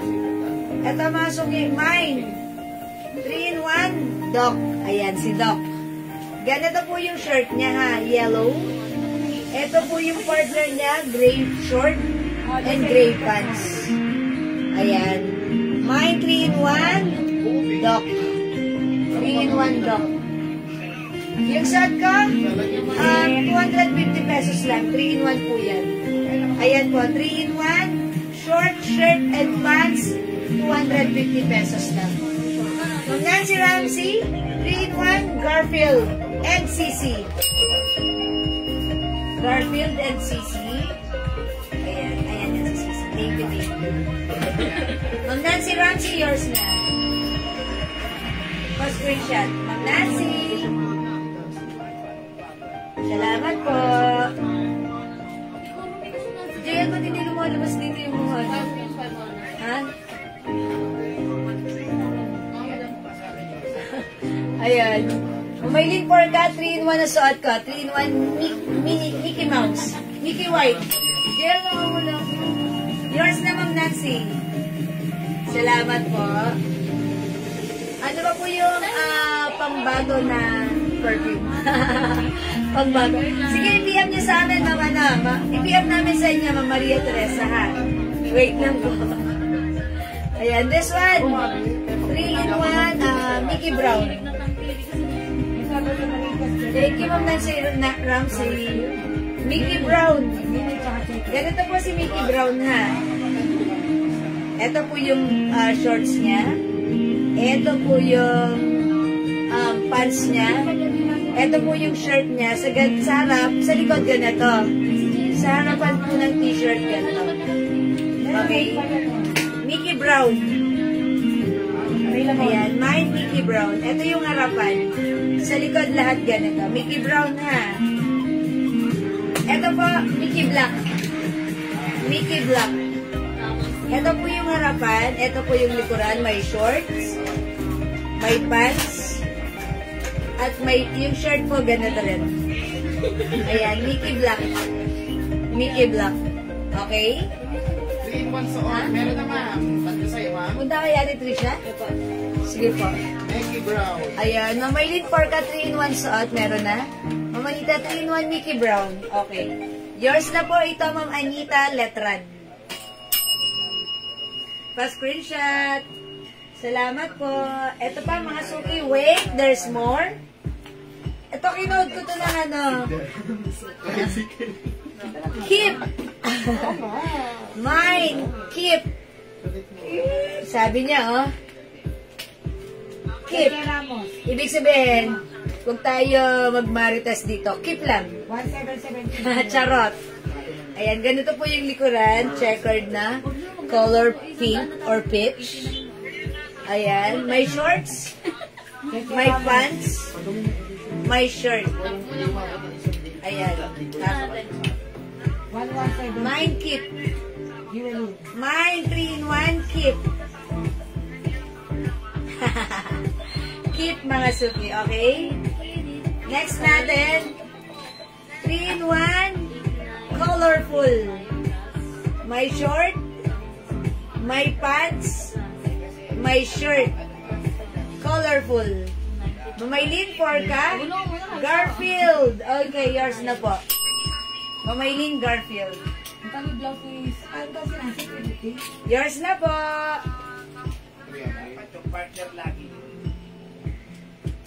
Ito mga suki. Mine. 3-in-1 Doc. Ayan, si Doc. Ganito po yung shirt niya ha. Yellow. Ito po yung partner niya. Gray short and gray pants. Ayan. Mine 3-in-1 Doc. 3-in-1 Doc. Yung shirt ko, 250 pesos lang. 3-in-1 po yan. Ayan po, 3-in-1, short, shirt, and pants, 250 pesos lang. From Nancy Ramsey, 3-in-1, Garfield, and CC. Garfield and CC. Ayan yan si CC. Thank you. From Nancy Ramsey, yours na. Pa-screenshot. Ma'am Nancy. Salamat po. Jayan, ba't hindi lumalabas dito yung mga? Ha? Ayan. Umaylin for ka, 3-in-1 na suot ko. 3-in-1 Mickey Mouse. Mickey White. Jayan, wala. Yours na, Ma'am Nancy. Salamat po. Ano ba po yung pambago na perfume? Pambago. Sige, i-PM niyo sa amin, Ma'am i-PM namin sa inyo, Ma'am Maria Teresa, ha? Wait lang po. Ayan, this one. 3-in-1 Mickey Brown. Thank you, Ma'am Nancy Ramsey. Mickey Brown. Ganito po si Mickey Brown, ha? Ito po yung shorts niya. Ito po yung pants niya. Ito po yung shirt niya. Sa harap, sa likod ganito. Sa harapan po ng t-shirt ganito. Okay? Mickey Brown. Ayan, mine Mickey Brown. Ito yung harapan. Sa likod lahat ganito. Mickey Brown, ha? Ito po, Mickey Black. Mickey Black. Ito po yung harapan. Ito po yung likuran. May shorts. May pants. At may yung shirt po ganito rin. Ayan, Mickey Black. Mickey Black. Okay? 3-in-1 suot. Meron na, ma'am. Ba't ko sa'yo, ma'am? Punta kaya ni Trisha? Sige po. Mickey Brown. Ayan, Mamaylin Porca 3-in-1 suot. Meron na. Ma'am Anita 3-in-1 Mickey Brown. Okay. Yours na po ito, Ma'am Anita Letran. Pa-screenshot. Salamat po. Ito pa, mga suki. Wait, there's more. Ito, kinood ko ito ng ano. Keep. Mine. Keep. Sabi niya, oh. Keep. Ibig sabihin, huwag tayo magmarites dito. Keep lang. 1770. Charot. Ayan, ganito po yung likuran. Checkered na. Color pink or peach. Ayan. May shorts. May pants. May shirt. Ayan. Mine keep. Mine 3-in-1 keep. Keep, mga suki. Okay? Next natin. 3-in-1 colorful. May short. May pants. May shirt. Colorful. Mamaylin Porca. Garfield. Okay, yours na po. Mamaylin Garfield. Yours na po.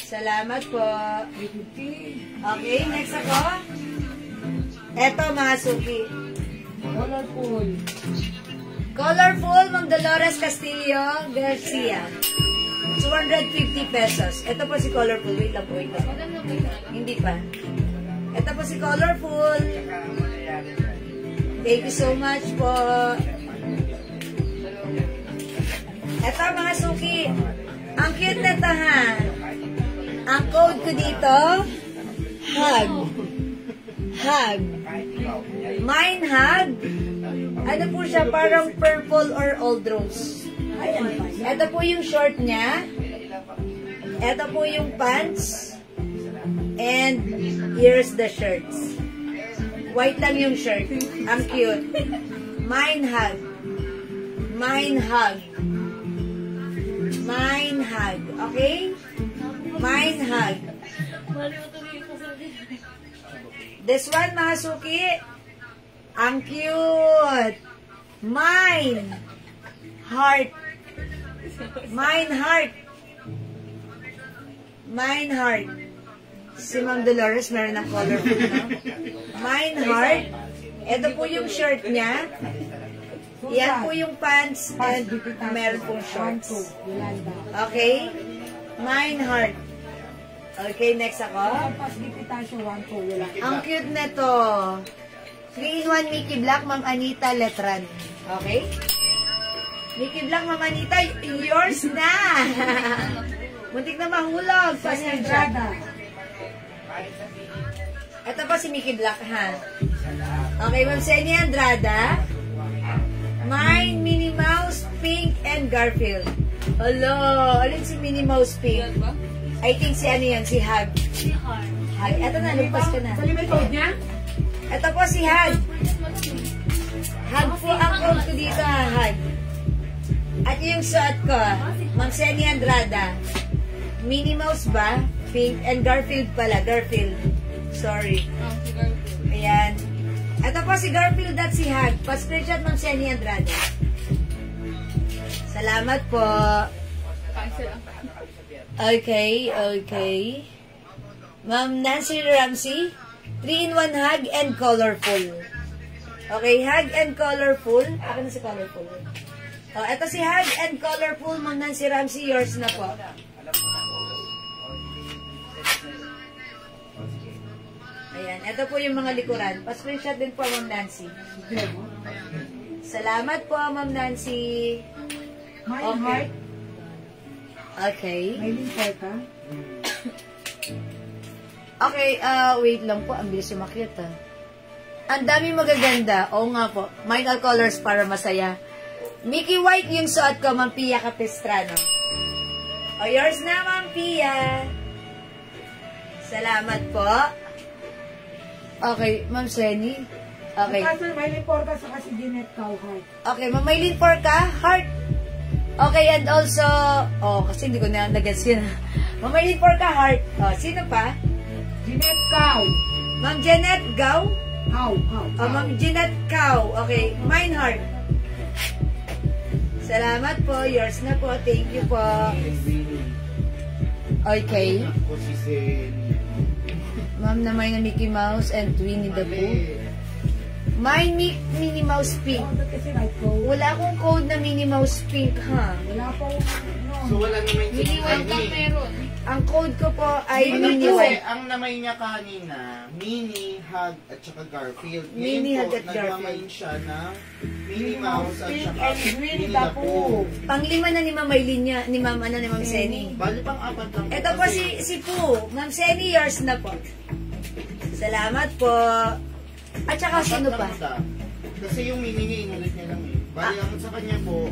Salamat po. Okay, next ako. Eto, mga suki. Colorful. Colorful, Ma'am Dolores Castillo Garcia. 250 pesos. Ito po si Colorful. Wait lang po ito. Hindi pa. Ito po si Colorful. Thank you so much po. Ito, mga suki. Ang cute na ito, ha? Ang code ko dito, hug. Hug. Mine hug. Ano po siya? Parang purple or old rose. Ayan. Ito po yung short niya. Ito po yung pants. And here's the shirts. White lang yung shirt. Ang cute. Mine hug. Mine hug. Mine hug. Okay? Mine hug. This one, mga suki. Ang cute. Mine heart. Mine heart. Mine heart. Si Ma'am Dolores meron ng colorful, no? Mine heart. Ito po yung shirt niya. Yan po yung pants and meron pong shorts. Okay? Mine heart. Okay, next ako. Ang cute na to. 3-in-1 Mickey Black, Ma'am Anita Letran. Okay? Mickey Black, Ma'am Anita, yours na. Muntik na mahulog. Sunny Pa-screenshot. Andrada. Ito pa si Mickey Black, ha? Okay, Ma'am Sunny Andrada. Mine, Minnie Mouse, Pink, and Garfield. Hello, alin si Minnie Mouse, Pink? I think si ano yan, si Hag. Hag, eto na, lumpas ka na. Sali may code niya? Ito po si Hag. Hag po ang code ko dito, ha, Hag. At yung suot ko, Ma'am Sunny Andrada. Minnie Mouse ba? Pink, and Garfield pala, Garfield. Sorry. Ayan. Ito po si Garfield at si Hag. Pa-screenshot Ma'am Sunny Andrada. Salamat po. Okay, okay. Ma'am Nancy Ramsey, 3-in-1 Hug and colorful. Okay, Hug and colorful. Ako na si colorful. Oh, ito si Hug and colorful, Ma'am Nancy Ramsey. Yours na po. Ayan, ito po yung mga likuran. Pa-screenshot din po, Ma'am Nancy. Salamat po, Ma'am Nancy. My Okay. heart. Okay. May limpay ka. Okay, wait lang po. Ang bilis sumakyat, ah. Ang dami magaganda. Oo nga po. Michael Colors para masaya. Mickey White yung suot ko, Ma'am Pia Capistrano. O, yours na, Ma'am Pia. Salamat po. Okay, Ma'am Senny. Okay. Kaso may limpay ka sa kasi Jeanette Cowhart. Okay, Ma'am Maylin Porca, heart. Okay, and also, kasi hindi ko na nag-gets yun. Ma'am Maylin Porca, heart. Sino pa? Jeanette Cow. Ma'am Jeanette Gao. Cow. Ma'am Jeanette Cow. Okay, mine heart. Salamat po. Yours na po. Thank you po. Okay. Ma'am na may na Mickey Mouse and Winnie the Pooh. My Minnie Mouse Pink. Bakit kasi right code? Wala akong code na Minnie Mouse Pink, ha? Wala pa So, wala naman yung Mini White lang meron. Ang code ko po ay Mini Minnie White. Ang namay niya kanina, Minnie, Hug, at saka Garfield. Minnie, Hug, at nagmamayin siya ng Minnie Mouse at Pink saka and Winnie the Pooh. Panglima na ni Ma'am Maylin niya, ni Ma'am Senny. Bali pang apat lang. Ito po si Pooh. Ma'am Senny, yours na po. Salamat po. At saka sino pa? Kasi yung Minnie niya, inulit niya lang eh. Bali lang sa kanya po,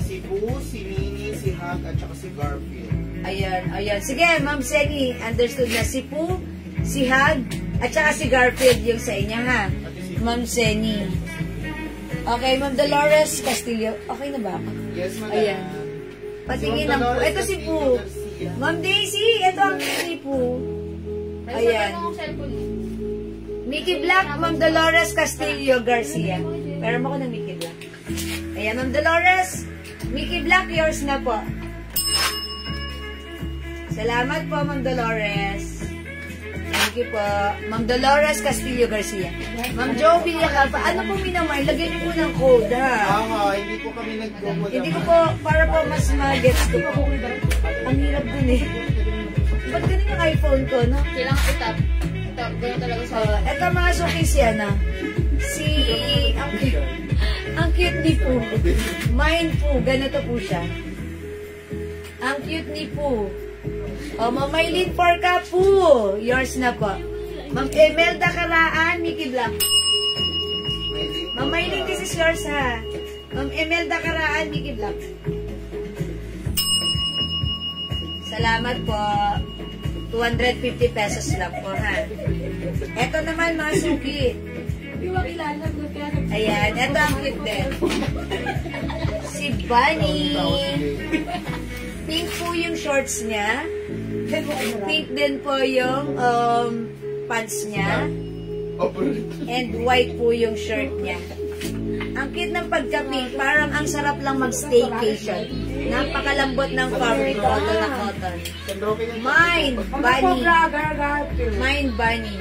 si Pooh, si Minnie, si Hug, at saka si Garfield. Ayan. Sige, Ma'am Senny, understood na si Pooh, si Hug, at saka si Garfield yung sa inyo, ha? Ma'am Senny. Okay, Ma'am Dolores Castillo. Okay na ba ako? Yes, madam. Ayan. Patingin ang Pooh. Ito si Pooh. Ma'am Daisy, ito ang si Pooh. Ayan. Mickey Black, Ma'am Dolores Castillo Garcia. Pero mo ko ng Mickey Black. Ayan, Ma'am Dolores. Mickey Black, yours na po. Salamat po, Ma'am Dolores. Thank you po. Ma'am Dolores Castillo Garcia. Ma'am Jo Villacapa, ano po minamay? Lagyan niyo po ng code, ha? Hindi po kami nag-promo. Hindi ko po, para po mas mag-gets ko po. Ang hirap din eh. Ba't ganun yung iPhone ko, no? Kailangan itap. Gano'n talaga sa... Eto mga sukis yan, ha? Ang cute ni Pooh. Mine po, ganito po siya. Ang cute ni Pooh. Ma'am Maylin Porca Pooh. Yours na po. Ma'am Emelda Caraan, Mickey Black. Ma'am Maylin, this is yours, ha? Ma'am Emelda Caraan, Mickey Black. Salamat po. 250 pesos lang po, ha? Eto naman, mga suki. Ayan, eto ang cute din. Si Bunny. Pink po yung shorts niya. Pink din po yung pants niya. And white po yung shirt niya. Ang cute ng pagka-pink. Parang ang sarap lang mag-staycation. Napakalambot ng fabric. Cotton na cotton. Mine, Bunny. Mine, Bunny.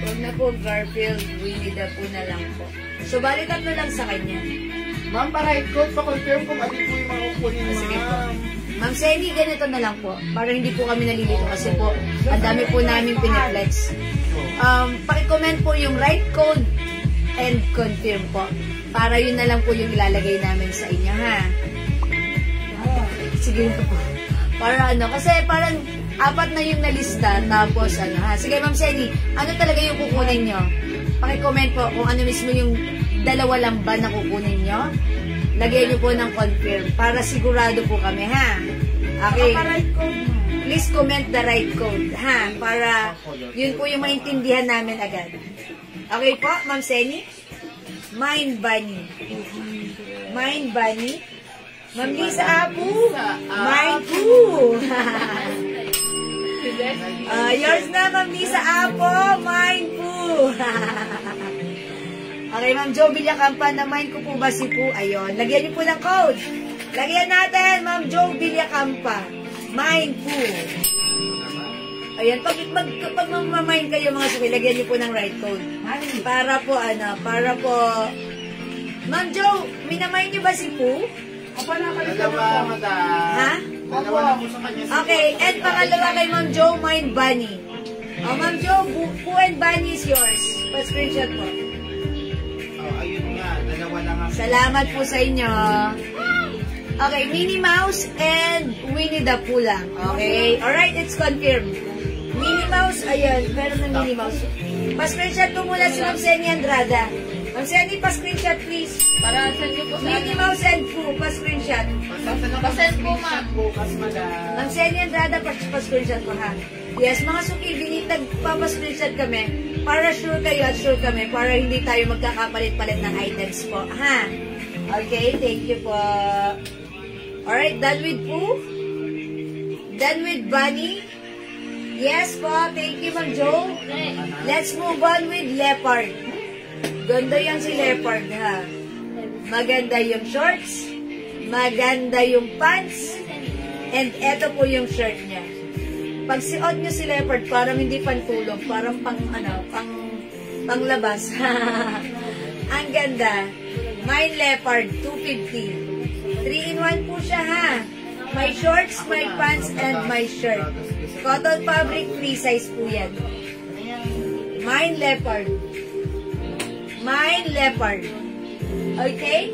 Huwag na po, Garfield. Winnie the Pooh na lang po. So, bali tatlo lang sa kanya. Ma'am, para i-code, pa-confirm kung alin po yung mga kukunin, Sige po. ma'am. Ma'am Senny, ganito na lang po. Para hindi po kami nalilito kasi po, ang dami po namin piniflex. Paki-comment po yung right code and confirm po. Para yun na lang po yung ilalagay namin sa inyo, ha? Sige po. Para ano, kasi parang apat na yung nalista, tapos ano ha. Sige Ma'am Seni, ano talaga yung kukunin nyo? Paki-comment po kung ano mismo yung dalawa lang ba na kukunin nyo. Lagyan nyo po ng confirm para sigurado po kami ha. Okay. Please comment the right code ha. Para yun po yung maintindihan namin agad. Okay po, Ma'am Seni? Mind Bunny. Mind Bunny. Ma'am Lisa Apu. Mind Poo. Yours na, Ma'am Lisa Apo. Mind Poo. Okay, Ma'am Jo Villacampa, na mind ko po ba si Poo? Ayun. Lagyan niyo po ng code. Lagyan natin, Ma'am Jo Villacampa. Mind Poo. Ayan, pag mamamind kayo mga suki, lagyan niyo po ng right code. Para po, Ma'am Jo, minamind niyo ba si Poo? Dalawa, madam. Ha? Dalawa na po sa kanya. Okay, and pangalawa kay Ma'am Jo, Mind Bunny. Ma'am Jo, Poo and Bunny is yours. Pa-screenshot po. Ayun nga, dalawa lang ang... Salamat po sa inyo. Okay, Minnie Mouse and Winnie the Pooh lang. Okay, alright, it's confirmed. Minnie Mouse, ayan, meron ng Minnie Mouse. Pa-screenshot po muna si Ma'am Seni Andrada. Ma'am Seni, pa-screenshot please. Para send nyo po sa Minnie Mouse and Pooh, pa-screenshot. Pasend po, ma'am. Bukas, madam. Ma'am Seni Andrada, pa-screenshot po ha. Yes, mga suki, nagpapa-screenshot kami para sure kayo at sure kami para hindi tayo magkakapalit-palit ng items po. Ha? Okay, thank you po. Alright, done with Pooh? Done with Bunny? Yes po, thank you Ma'am Jo. Let's move on with Leopard. Ganda yan si Leopard ha. Maganda yung shorts, maganda yung pants, and eto po yung shirt niya. Pag suot nyo si Leopard, parang hindi pantulog, parang panglabas. Ang ganda. My Leopard, 250. 3-in-1 po siya ha. My shorts, my pants, and my shirt. Cotton fabric, free size po yan. Mine Leopard. Mine Leopard. Okay?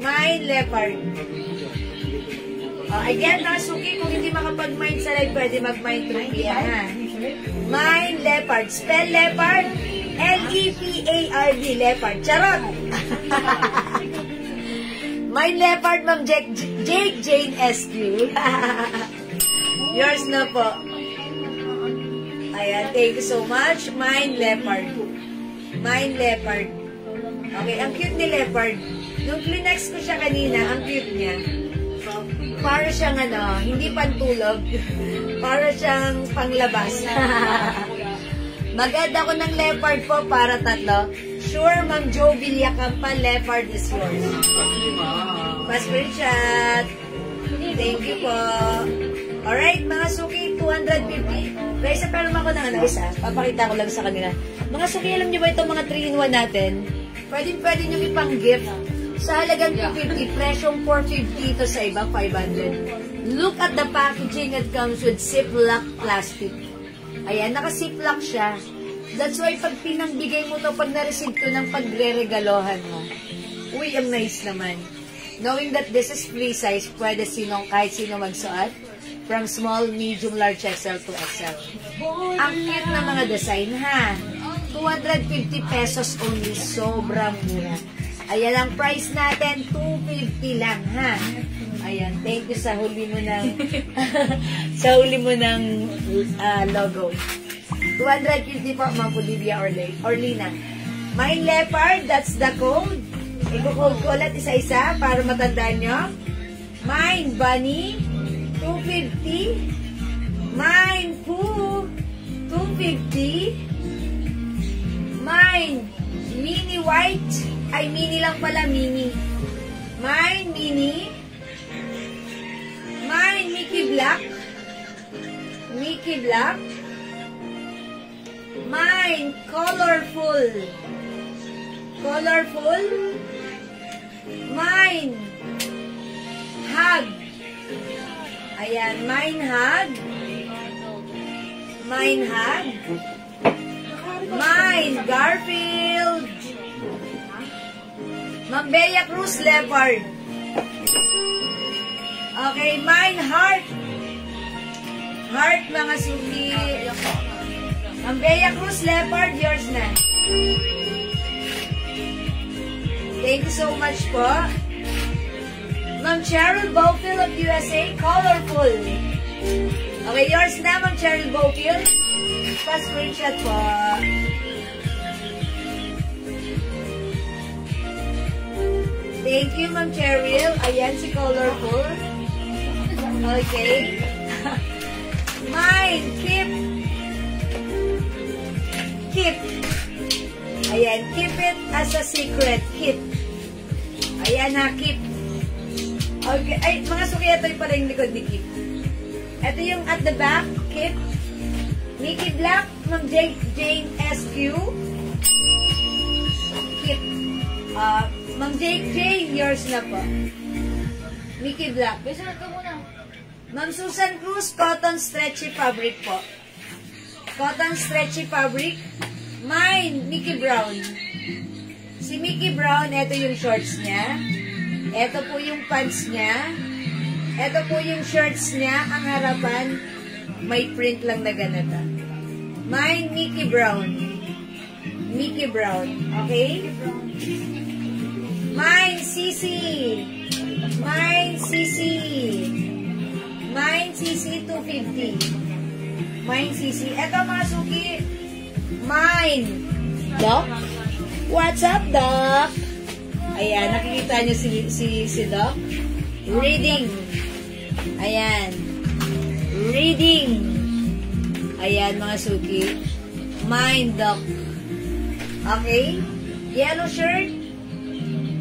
Mine Leopard. Again, Nasuki, kung hindi makapag-mind sa live, pwede mag-mind through PM, ha? Mine Leopard. Spell Leopard. L-E-P-A-R-D. Leopard. Charot! Mine Leopard, Ma'am Jake Jane SQ. Yours na po. Ayan, thank you so much. Mine Leopard. Mine Leopard. Okay, ang cute ni Leopard. Nung klinex ko siya kanina, ang cute niya. Para siyang hindi pantulog. Para siyang panglabas. Maganda ko ng Leopard po para 3. Sure, Ma'am Jo Villacampa, Leopard is yours. Pa-screenshot. Thank you po. Alright, mga suki, 250. Guys, pero ako ng isa. Papakita ko lang sa kanila. Mga suki, alam niyo ba itong mga 3-in-1 natin? Pwede nyo ipang gift. Sa halagang 250, presyong 450 to sa iba, 500. Look at the packaging. It comes with Ziploc plastic. Ayan, naka-Ziploc siya. That's why pag pinangbigay mo to, pag na-receive ko ng pagre-regalohan mo, uy, ang nice naman. Knowing that this is free size, pwede kahit sino magsuot. From small, medium, large, XL to XL. Ang cute na mga design, ha? 250 pesos only. Sobrang mura. Ayan ang price natin, 250 lang, ha? Ayan, thank you sa huli mo ng sa huli mo ng logo. 250 po, Ma'am Olivia Orlina. My Leopard, that's the code. I-code ko ulit isa-isa para matandaan nyo. Mine Bunny, 250. Mine Pooh, 250. Mine Mini White, ay mini lang pala, mini. Mine Mini. Mine Mickey Black. Mickey Black. Mine Colorful. Colorful. Mine Hug. Ayan, Mine Hug. Mine Hug. Mine Garfield. Ma'am Bea Cruz Leopard. Okay, Mine Heart. Heart, mga suki. Ang Bea Cruz Leopard, yours na. Thank you so much po. Ma'am Cheryl Bowfield of USA, colorful. Okay, yours na, Ma'am Cheryl Bowfield. Pa-screenshot po. Thank you, Ma'am Cheryl. Ayan, si colorful. Okay. Mine, keep. Ayan, keep it as a secret. Keep. Ayan ha, keep. Okay, ay, mga suki, ito yung pala yung likod ni keep. Ito yung at the back, keep. Mickey Black, Ma'am Jane SQ. Keep. Ma'am Jane, yours na po. Mickey Black. Besunod ka muna. Ma'am Susan Cruz, cotton stretchy fabric po. Cotton stretchy fabric. Mine, Mickey Brown. Si Mickey Brown, ito yung shorts niya. Ito po yung pants niya. Ito po yung shorts niya. Ang harapan, may print lang na ganito. Mine, Mickey Brown. Mickey Brown. Okay? Mine, Sisi. Mine, Sisi. Mine, Sisi 250. Mine, Sisi. Ito mga suki. Mine. Doc? What's up, Doc? Ayan, nakikita niyo si Doc? Reading. Ayan. Reading. Ayan, mga suki. Mine, Doc. Okay? Yellow shirt,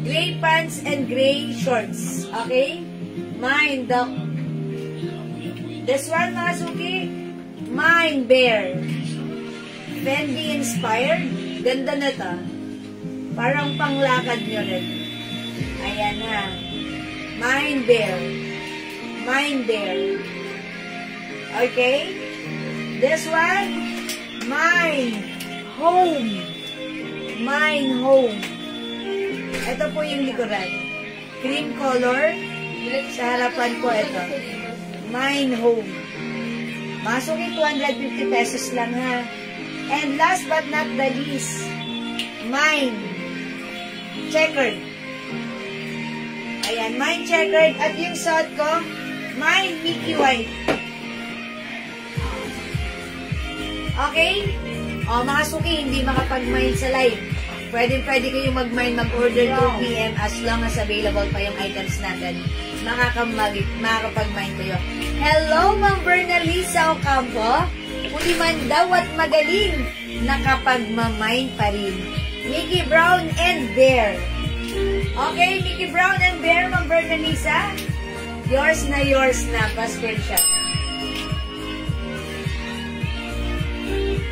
gray pants, and gray shorts. Okay? Mine, Doc. This one, mga suki. Mine, Bear. Fendi inspired. Ganda na to. Parang panglakad nyo rin. Ayan ha. Mine Bear. Mine Bear. Okay? This one, Mine Home. Mine Home. Ito po yung likuran. Cream color. Sa harapan po ito. Mine Home. Masukin 250 pesos lang ha. And last but not the least, Mine Checkered. Ayan, Mine Checkered. At yung suot ko, Mine Mickey White. Okay? O, mga suki, hindi makapag-mine sa live. Pwede kayong mag-mine, mag-order 2 p.m. as long as available pa yung items natin. Makakapag-mine kayo. Hello, Ma'am Bernalisa Ocampo. Uliman daw at magaling, nakapagmamine pa rin. Mickey Brown and Bear. Okay, Mickey Brown and Bear, Ma'am Bernalisa. Yours na, pa-screenshot.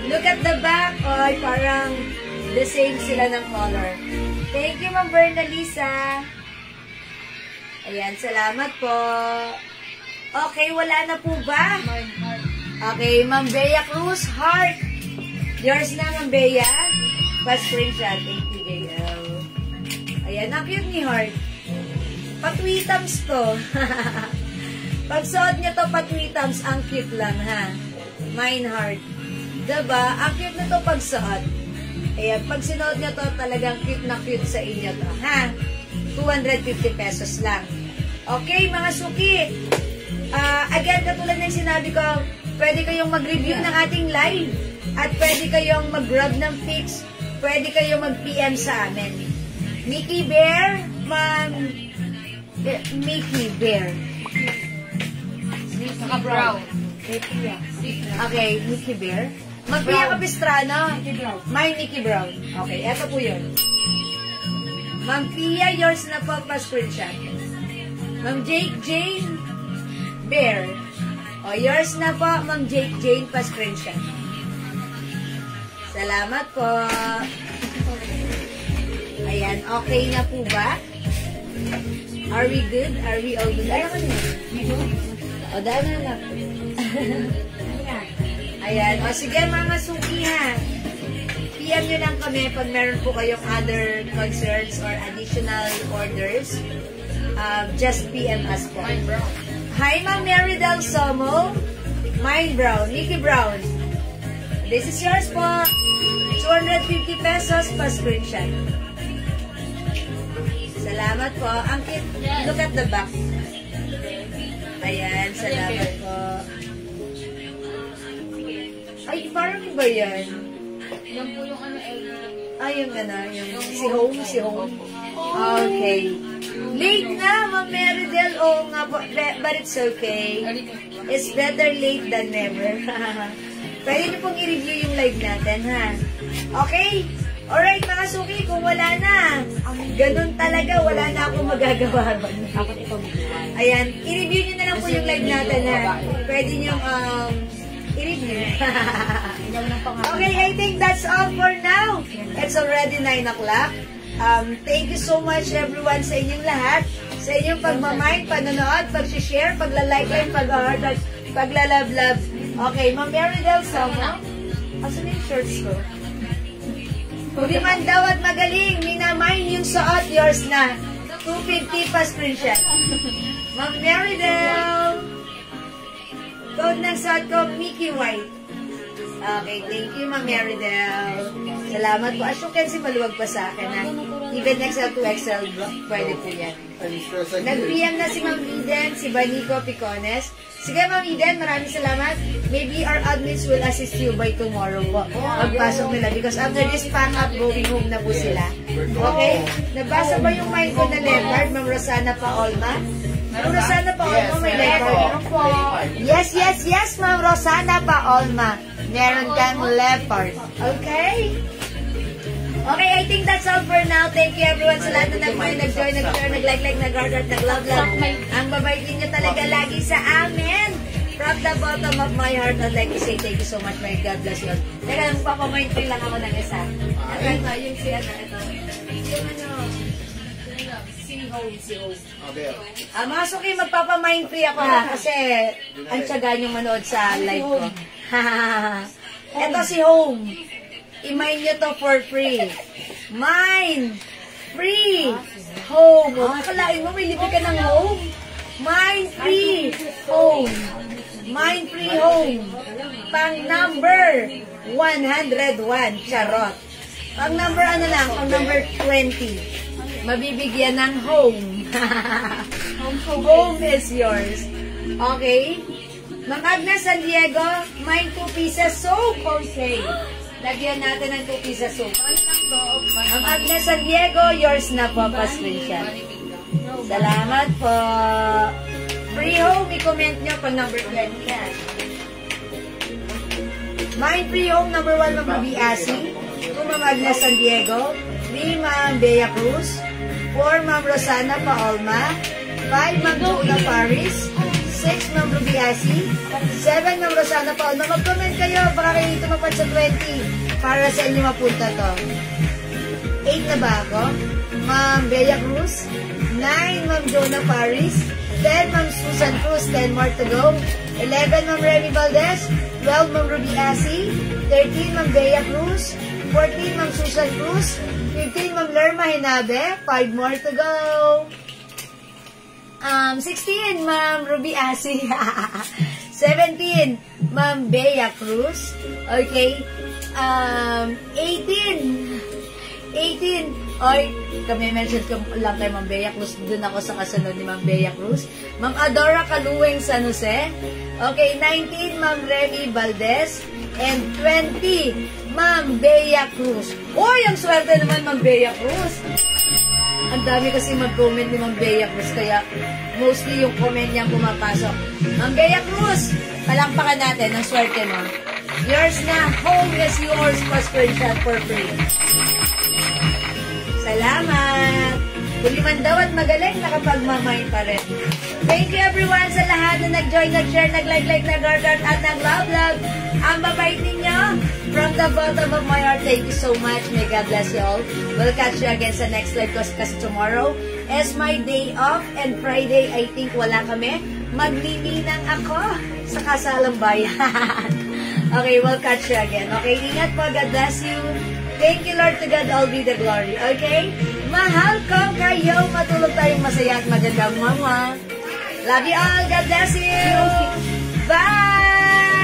Look at the back. Ay, parang the same sila ng color. Thank you, Ma'am Bernalisa. Ayan, salamat po. Okay, wala na po ba? Okay, Ma'am Bea Cruz, heart. Yours na, Ma'am Bea. Pa-screenshot. Thank you, JL. Ayan, ang cute ni heart. Patwitams to. Pag suot niya to, patwitams, ang cute lang, ha? Mine heart. Diba? Ang cute na to pag suot. Ayan, pag sinuot niya to, talagang cute na cute sa inyo to, ha? 250 pesos lang. Okay, mga suki. Again, katulad ng sinabi ko, pwede kayong mag-review ng ating live at pwede kayong mag-grab ng pics, pwede kayong mag-PM sa amin. Mickey Bear, Mickey Bear. Saka brown. Okay, Mickey Bear. Mag-Pia Capistrano. My Mickey Brown. Okay, eto po yun. Ma'am Pia, yours na po pa-screenshot. Ma'am Jane Bear. O, yours na po, Ma'am Jane, pa-screenshot. Salamat po. Ayan, okay na po ba? Are we good? Are we all good? Ano ka niya? O, dahil na. Ayan, o sige mga suki ha. PM nyo lang kami pag meron po kayong other concerns or additional orders. Just PM us po. Hi, Ma'am Mary Del Somo. Mine Brown, Nikki Brown. This is yours po. 250 pesos pa screenshot. Salamat po. Ang cute. Look at the back. Ayan, salamat po. Ay, parang iba yan. Yan po yung ano, Ay, yung ano, yung si Home. Okay. Late na, Ma'am Meridel. Oo nga po, but it's okay. It's better late than never. Pwede niyo pong i-review yung live natin, ha? Okay? Alright, mga suki, kung wala na, ganun talaga, wala na akong magagawa. Ayan, i-review niyo na lang po yung live natin, ha? Pwede niyo, i-review. Okay, I think that's all for now. It's already 9 o'clock. Thank you so much everyone sa inyong lahat, sa inyong pagmamahal, panonood, pag-share, pagla-like, pag-heart, pagla-love. Okay, Ma'am Meridel, sama. Asan yung shirts ko? Hindi man daw at magaling, minamain yung suot, yours na. 250 pa screenshot. Ma'am Meridel. Code ng suot ko, Mickey White. Okay, thank you, Ma'am Meridel. Salamat po. As you can see, maluwag pa sa akin, ha? Even XL to XL, pwede po yan. Nag-PM na si Ma'am Eden, si Banico Picones. Sige, Ma'am Eden, maraming salamat. Maybe our admins will assist you by tomorrow po. Pagpasok nila. Because after this pack-up, going home na po sila. Okay? Nabasa ba yung mind ko na leopard, Ma'am Rosana Paolma? Ma'am Rosana Paolma, may leopard. Yes, Ma'am Rosana Paolma. Meron kang leopard. Okay? Okay, I think that's all for now. Thank you everyone sa lahat na nag-join, nag-share, nag-like, nag-heart, nag-love. Ang babait niyo talaga lagi sa amin. From the bottom of my heart, I'd like to say thank you so much. May God bless you. Teka, magpapamind lang ako ng isa. Yung si ano, ito. Yung ano, si Home. Mga suki, magpapamind free ako ha. Kasi ang tiyaga niyong manood sa live ko. Ito si Home. I-mine nyo to for free. Mine! Free! Home! Kalain mo, may libre ka ng home? Mine free! Home! Mine free home! Pang number 101. Charot! Pang number ano lang? Pang number 20. Mabibigyan ng home. Home is yours. Okay? Ma'am Agnes San Diego, mine 2 pieces soap. Okay. Lagyan natin ng 2 pieces soap. Ma'am Agnes San Diego, yours na po, pa-screenshot. Salamat po. Free home, i-comment nyo pag number 20 yan. Mine free home, number 1, Ma'am Ruby Asi. 2, Ma'am Agnes San Diego. 3, Ma'am Bea Cruz. 4, Ma'am Rosana Paolma. 5, Ma'am Juna Paris. 6, Ma'am Ruby Asi. 7, Ma'am Rosana Paolma. Mag-comment kayo, baka kayo tumapad sa 20 para sa inyo mapunta to. 8 na ba ako? Ma'am Bea Cruz. 9, Ma'am Jona Paris. 10, Ma'am Susan Cruz. 10 more to go. 11, Ma'am Remy Valdez. 12, Ma'am Ruby Asi. 13, Ma'am Bea Cruz. 14, Ma'am Susan Cruz. 15, Ma'am Lerma Hinabe. 5 more to go. 16, Ma'am Ruby Asi. 17, Ma'am Bea Cruz. Okay. 18. Oy, kami mention ko lang kay Ma'am Bea Cruz. Doon ako sa kasunod ni Ma'am Bea Cruz. Ma'am Adora Kaluweng San Jose. Okay, 19, Ma'am Remy Valdez. And 20, Ma'am Bea Cruz. Oy, ang swerte naman, Ma'am Bea Cruz. Ang dami kasi mag-comment ni Ma'am Bea Cruz, kaya mostly yung comment niya pumapasok. Ma'am Bea Cruz, palampakan natin, ang swerte mo. Yours na, home is yours, pa-screenshot for free. Salamat! Kung man daw at magaling, nakapagmamay pa rin. Thank you everyone sa lahat na nag-join, nag-share, nag-like, nag-heart, at nag-love. Ang babait ninyo, from the bottom of my heart, thank you so much. May God bless you all. We'll catch you again sa next live kasi tomorrow is my day off and Friday, I think wala kami. Maglilinang ako sa Kasalang Bayan. Okay, we'll catch you again. Okay, ingat po. God bless you. Thank you, Lord, to God all be the glory. Okay? Mahal ko kayo. Matulog tayong masaya at magandang mama. Love you all. God bless you. Bye!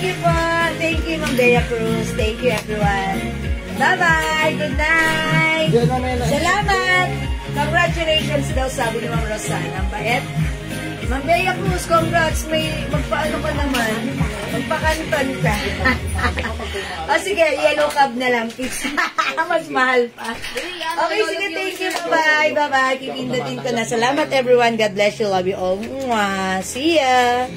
you po. Thank you, Ma'am Bea Cruz. Thank you, everyone. Bye-bye. Good night. Salamat. Congratulations daw, sabi ni Ma'am Rosana. Ang bait. Ma'am Bea Cruz, congrats. May magpaano ka naman. Magpakanton ka. O sige, yellow cab na lang. Mas mahal pa. Okay, sige, thank you. Bye-bye. Bye-bye. Kipindutin ko na. Salamat, everyone. God bless you. Love you all. Mwah. See ya.